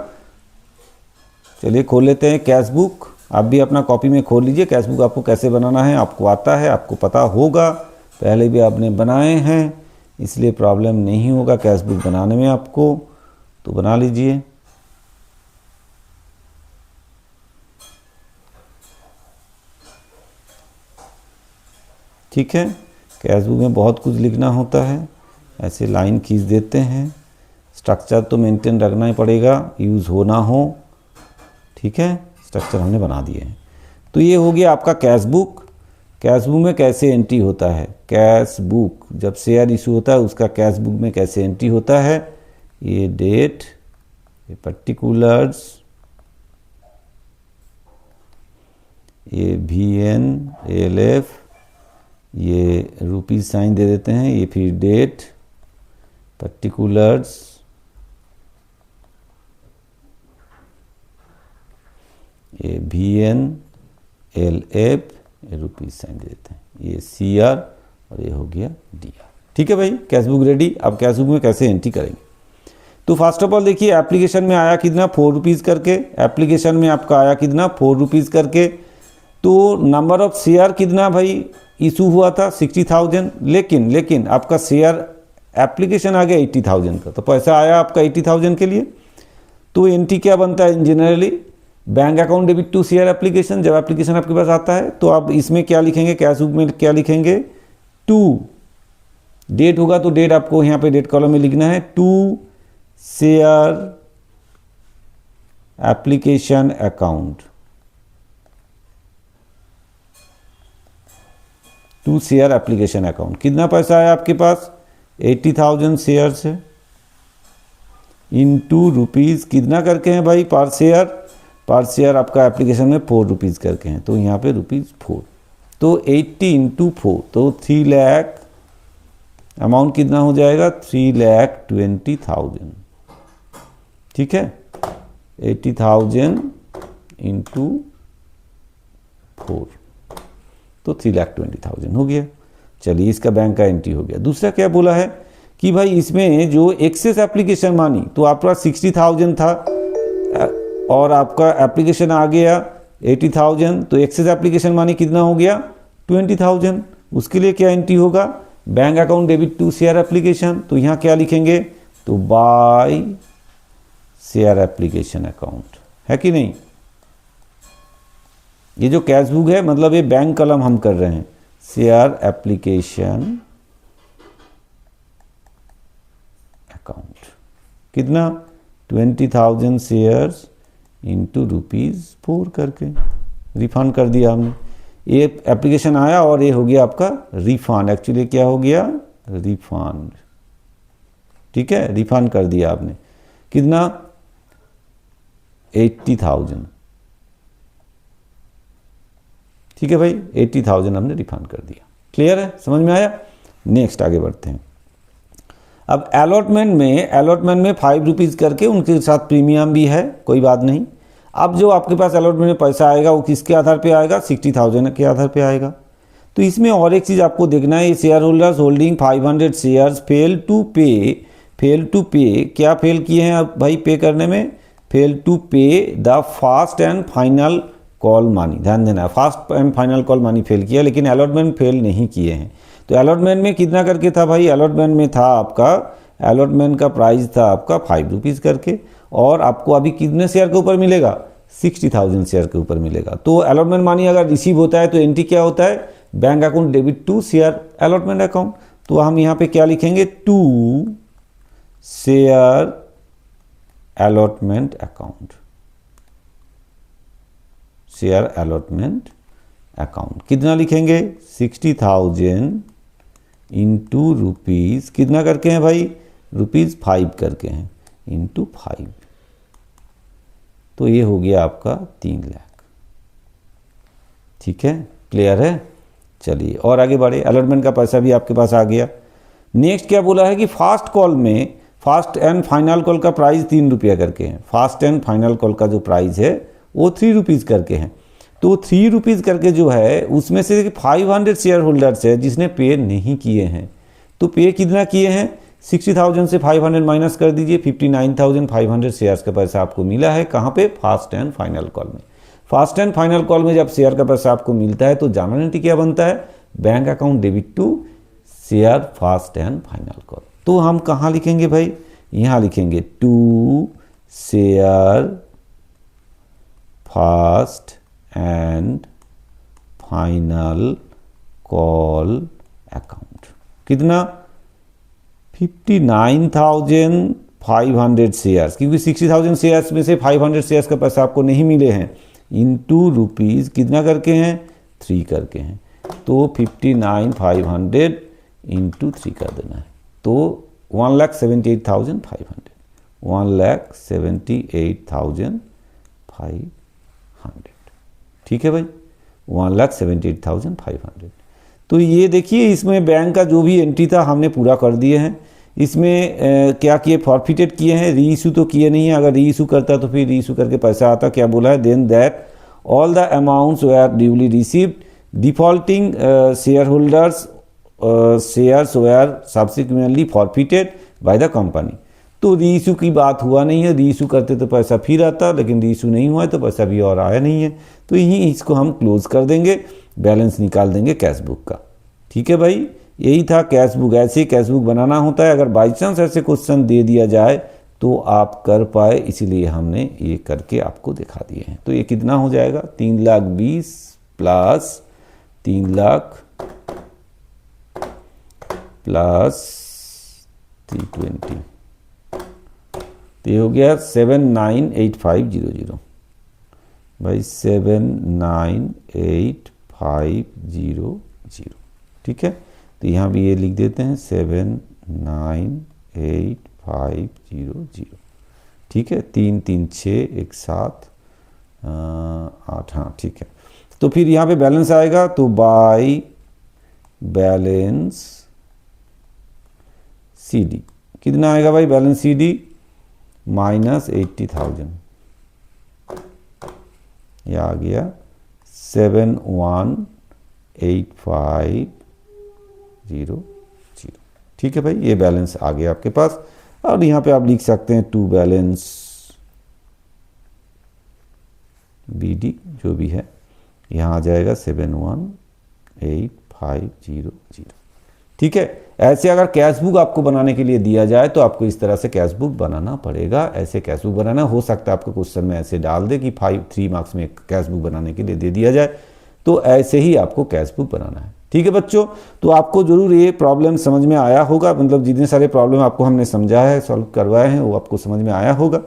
चलिए खोल लेते हैं कैश बुक। आप भी अपना कॉपी में खोल लीजिए, कैश बुक आपको कैसे बनाना है आपको आता है, आपको पता होगा, पहले भी आपने बनाए हैं, इसलिए प्रॉब्लम नहीं होगा कैश बुक बनाने में आपको। तो बना लीजिए। ठीक है, कैश बुक में बहुत कुछ लिखना होता है, ऐसे लाइन खींच देते हैं। स्ट्रक्चर तो मेंटेन रखना ही पड़ेगा, यूज़ हो ना हो, ठीक है। स्ट्रक्चर हमने बना दिए हैं। तो ये हो गया आपका कैश बुक। कैश बुक में कैसे एंट्री होता है, कैश बुक जब शेयर इशू होता है उसका कैश बुक में कैसे एंट्री होता है, ये डेट, ये पर्टिकुलर्स, ये VNLF, ये रुपीज साइन दे देते हैं, ये फिर डेट, पर्टिकुलर्स, ये VNLF, ये रुपीज साइन दे देते हैं, ये CR और ये हो गया DR। ठीक है भाई, कैश बुक रेडी। अब कैश बुक में कैसे एंट्री करेंगे, तो फर्स्ट ऑफ ऑल देखिए, एप्लीकेशन में आया कितना, 4 रुपीज़ करके। एप्लीकेशन में आपका आया कितना, 4 रुपीज़ करके। तो नंबर ऑफ शेयर कितना भाई इशू हुआ था, 60,000। लेकिन आपका शेयर एप्लीकेशन आ गया 80,000 का, तो पैसा आया आपका 80,000 के लिए। तो एंट्री क्या बनता है generally, bank account debit to share application. जब एप्लीकेशन आपके पास आता है तो आप इसमें क्या लिखेंगे, कैश बुक में क्या लिखेंगे, टू, डेट होगा तो डेट आपको यहाँ पे डेट कॉलम में लिखना है, to share application account, to share application account. कितना पैसा आया आपके पास, 80,000 शेयर से, इंटू रुपीज़ कितना करके हैं भाई पर शेयर आपका एप्लीकेशन में 4 रुपीज़ करके हैं, तो यहाँ पे ₹4। तो 80 इंटू 4, तो 3 लाख, अमाउंट कितना हो जाएगा, 3,20,000। ठीक है, 80,000 इंटू 4, तो 3,20,000 हो गया। चलिए, इसका बैंक का एंट्री हो गया। दूसरा क्या बोला है कि भाई इसमें जो एक्सेस एप्लीकेशन मानी, तो आपके पास 60,000 था और आपका एप्लीकेशन आ गया 80,000, तो एक्सेस एप्लीकेशन मानी कितना हो गया, 20,000। उसके लिए क्या एंट्री होगा, bank account debit to share application. तो यहाँ क्या लिखेंगे, तो बाय शेयर एप्लीकेशन अकाउंट, है कि नहीं। ये जो कैश बुक है, मतलब ये बैंक कलम हम कर रहे हैं, शेयर एप्लीकेशन अकाउंट। कितना, 20,000 शेयर्स इंटू ₹4 करके रिफंड कर दिया हमने। ये एप्लीकेशन आया और ये हो गया आपका रिफंड। एक्चुअली क्या हो गया, रिफंड। ठीक है, रिफंड कर दिया आपने। कितना, 80,000। ठीक है भाई, 80,000 हमने रिफंड कर दिया। क्लियर है, समझ में आया। नेक्स्ट आगे बढ़ते हैं। अब अलॉटमेंट में 5 रुपीज़ करके उनके साथ प्रीमियम भी है, कोई बात नहीं। अब जो आपके पास अलॉटमेंट में पैसा आएगा वो किसके आधार पे आएगा, 60,000 के आधार पे आएगा। तो इसमें और एक चीज़ आपको देखना है, share holders holding 500 shares fail to pay, क्या फेल किए हैं अब भाई पे करने में, फेल टू पे the fast and final call money. ध्यान देना, fast and final call money fail किया, लेकिन अलॉटमेंट फेल नहीं किए हैं। तो अलॉटमेंट में कितना करके था भाई, अलॉटमेंट में था आपका, अलॉटमेंट का प्राइस था आपका 5 रुपीज़ करके, और आपको अभी कितने शेयर के ऊपर मिलेगा, 60,000 शेयर के ऊपर मिलेगा। तो अलॉटमेंट मनी अगर रिसीव होता है तो एंट्री क्या होता है, bank account debit to share allotment account. तो हम यहाँ पे क्या लिखेंगे, to share allotment account, share allotment account. कितना लिखेंगे? 60,000 इंटू रुपीज़, कितना करके हैं भाई? ₹5 करके हैं, इंटू 5, तो ये हो गया आपका 3 लाख। ठीक है, क्लियर है? चलिए और आगे बढ़े। अलॉटमेंट का पैसा भी आपके पास आ गया। नेक्स्ट क्या बोला है कि फास्ट कॉल में फास्ट एंड फाइनल कॉल का प्राइस 3 रुपया करके है। फास्ट एंड फाइनल कॉल का जो प्राइस है वो 3 रुपीज़ करके है। तो 3 रुपीज़ करके जो है उसमें से 500 शेयर होल्डर्स है जिसने पे नहीं किए हैं। तो पे कितना किए हैं? 60,000 से 500 माइनस कर दीजिए, 59,500 शेयर्स का पैसा आपको मिला है। कहाँ पे? फास्ट एंड फाइनल कॉल में। फास्ट एंड फाइनल कॉल में जब शेयर का पैसा आपको मिलता है तो जनरली क्या बनता है? Bank account debit to share first and final call. तो हम कहाँ लिखेंगे भाई? यहाँ लिखेंगे to share first and final call account. कितना? 59,500 शेयर्स, क्योंकि 60,000 शेयर्स में से 500 शेयर्स का पैसा आपको नहीं मिले हैं, इंटू रुपीज़ कितना करके हैं? 3 करके हैं। तो 59,500 इंटू 3 कर देना है, तो 1,78,500, 1,78,500। ठीक है भाई, 1,78,500। तो ये देखिए इसमें बैंक का जो भी एंट्री था हमने पूरा कर दिए हैं। इसमें क्या किए? फॉरफिटेड किए हैं, री इशू तो किए नहीं है। अगर री इशू करता तो फिर री इशू करके पैसा आता। क्या बोला है? Then that all the amounts were duly received, defaulting share holders shares were subsequently forfeited by the company. तो री इशू की बात हुआ नहीं है। री इशू करते तो पैसा फिर आता, लेकिन री इशू नहीं हुआ है तो पैसा भी और आया नहीं है। तो यही इसको हम क्लोज कर देंगे, बैलेंस निकाल देंगे कैश बुक का। ठीक है भाई, यही था कैश बुक। ऐसे कैश बुक बनाना होता है। अगर बाई चांस ऐसे क्वेश्चन दे दिया जाए तो आप कर पाए, इसीलिए हमने ये करके आपको दिखा दिए हैं। तो ये कितना हो जाएगा? 3,20,000 प्लस 3,00,000 प्लस 320, तो ये हो गया 798500 भाई, 798500। ठीक है, तो यहाँ भी ये लिख देते हैं 798500। ठीक है, 3 3 6 1 7 8, हाँ ठीक है। तो फिर यहाँ पे बैलेंस आएगा, तो बाय बैलेंस CD कितना आएगा भाई? बैलेंस CD -80,000, यह आ गया 718500। ठीक है भाई, ये बैलेंस आ गया आपके पास। और यहाँ पे आप लिख सकते हैं टू बैलेंस BD जो भी है, यहाँ आ जाएगा 718500। ठीक है, ऐसे अगर कैश बुक आपको बनाने के लिए दिया जाए तो आपको इस तरह से कैश बुक बनाना पड़ेगा। ऐसे कैश बुक बनाना हो सकता है आपको क्वेश्चन में ऐसे डाल दे कि 3 मार्क्स में कैश बुक बनाने के लिए दे दिया जाए, तो ऐसे ही आपको कैश बुक बनाना है। ठीक है बच्चों, तो आपको जरूर ये प्रॉब्लम समझ में आया होगा। मतलब जितने सारे प्रॉब्लम आपको हमने समझाया है, सॉल्व करवाए हैं, वो आपको समझ में आया होगा।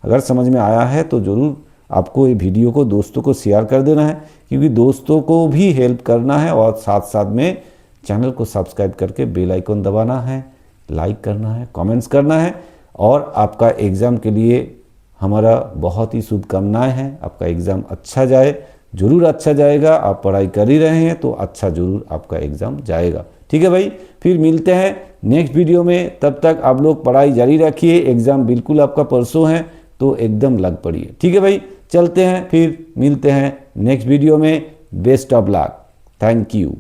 अगर समझ में आया है तो ज़रूर आपको ये वीडियो को दोस्तों को शेयर कर देना है, क्योंकि दोस्तों को भी हेल्प करना है और साथ साथ में चैनल को सब्सक्राइब करके बेल आइकन दबाना है, लाइक करना है, कमेंट्स करना है। और आपका एग्ज़ाम के लिए हमारा बहुत ही शुभकामनाएं हैं। आपका एग्ज़ाम अच्छा जाए, जरूर अच्छा जाएगा। आप पढ़ाई कर ही रहे हैं तो अच्छा जरूर आपका एग्ज़ाम जाएगा। ठीक है भाई, फिर मिलते हैं नेक्स्ट वीडियो में। तब तक आप लोग पढ़ाई जारी रखिए। एग्ज़ाम बिल्कुल आपका परसों है, तो एकदम लग पड़िए। ठीक है भाई, चलते हैं, फिर मिलते हैं नेक्स्ट वीडियो में। Best of luck, thank you.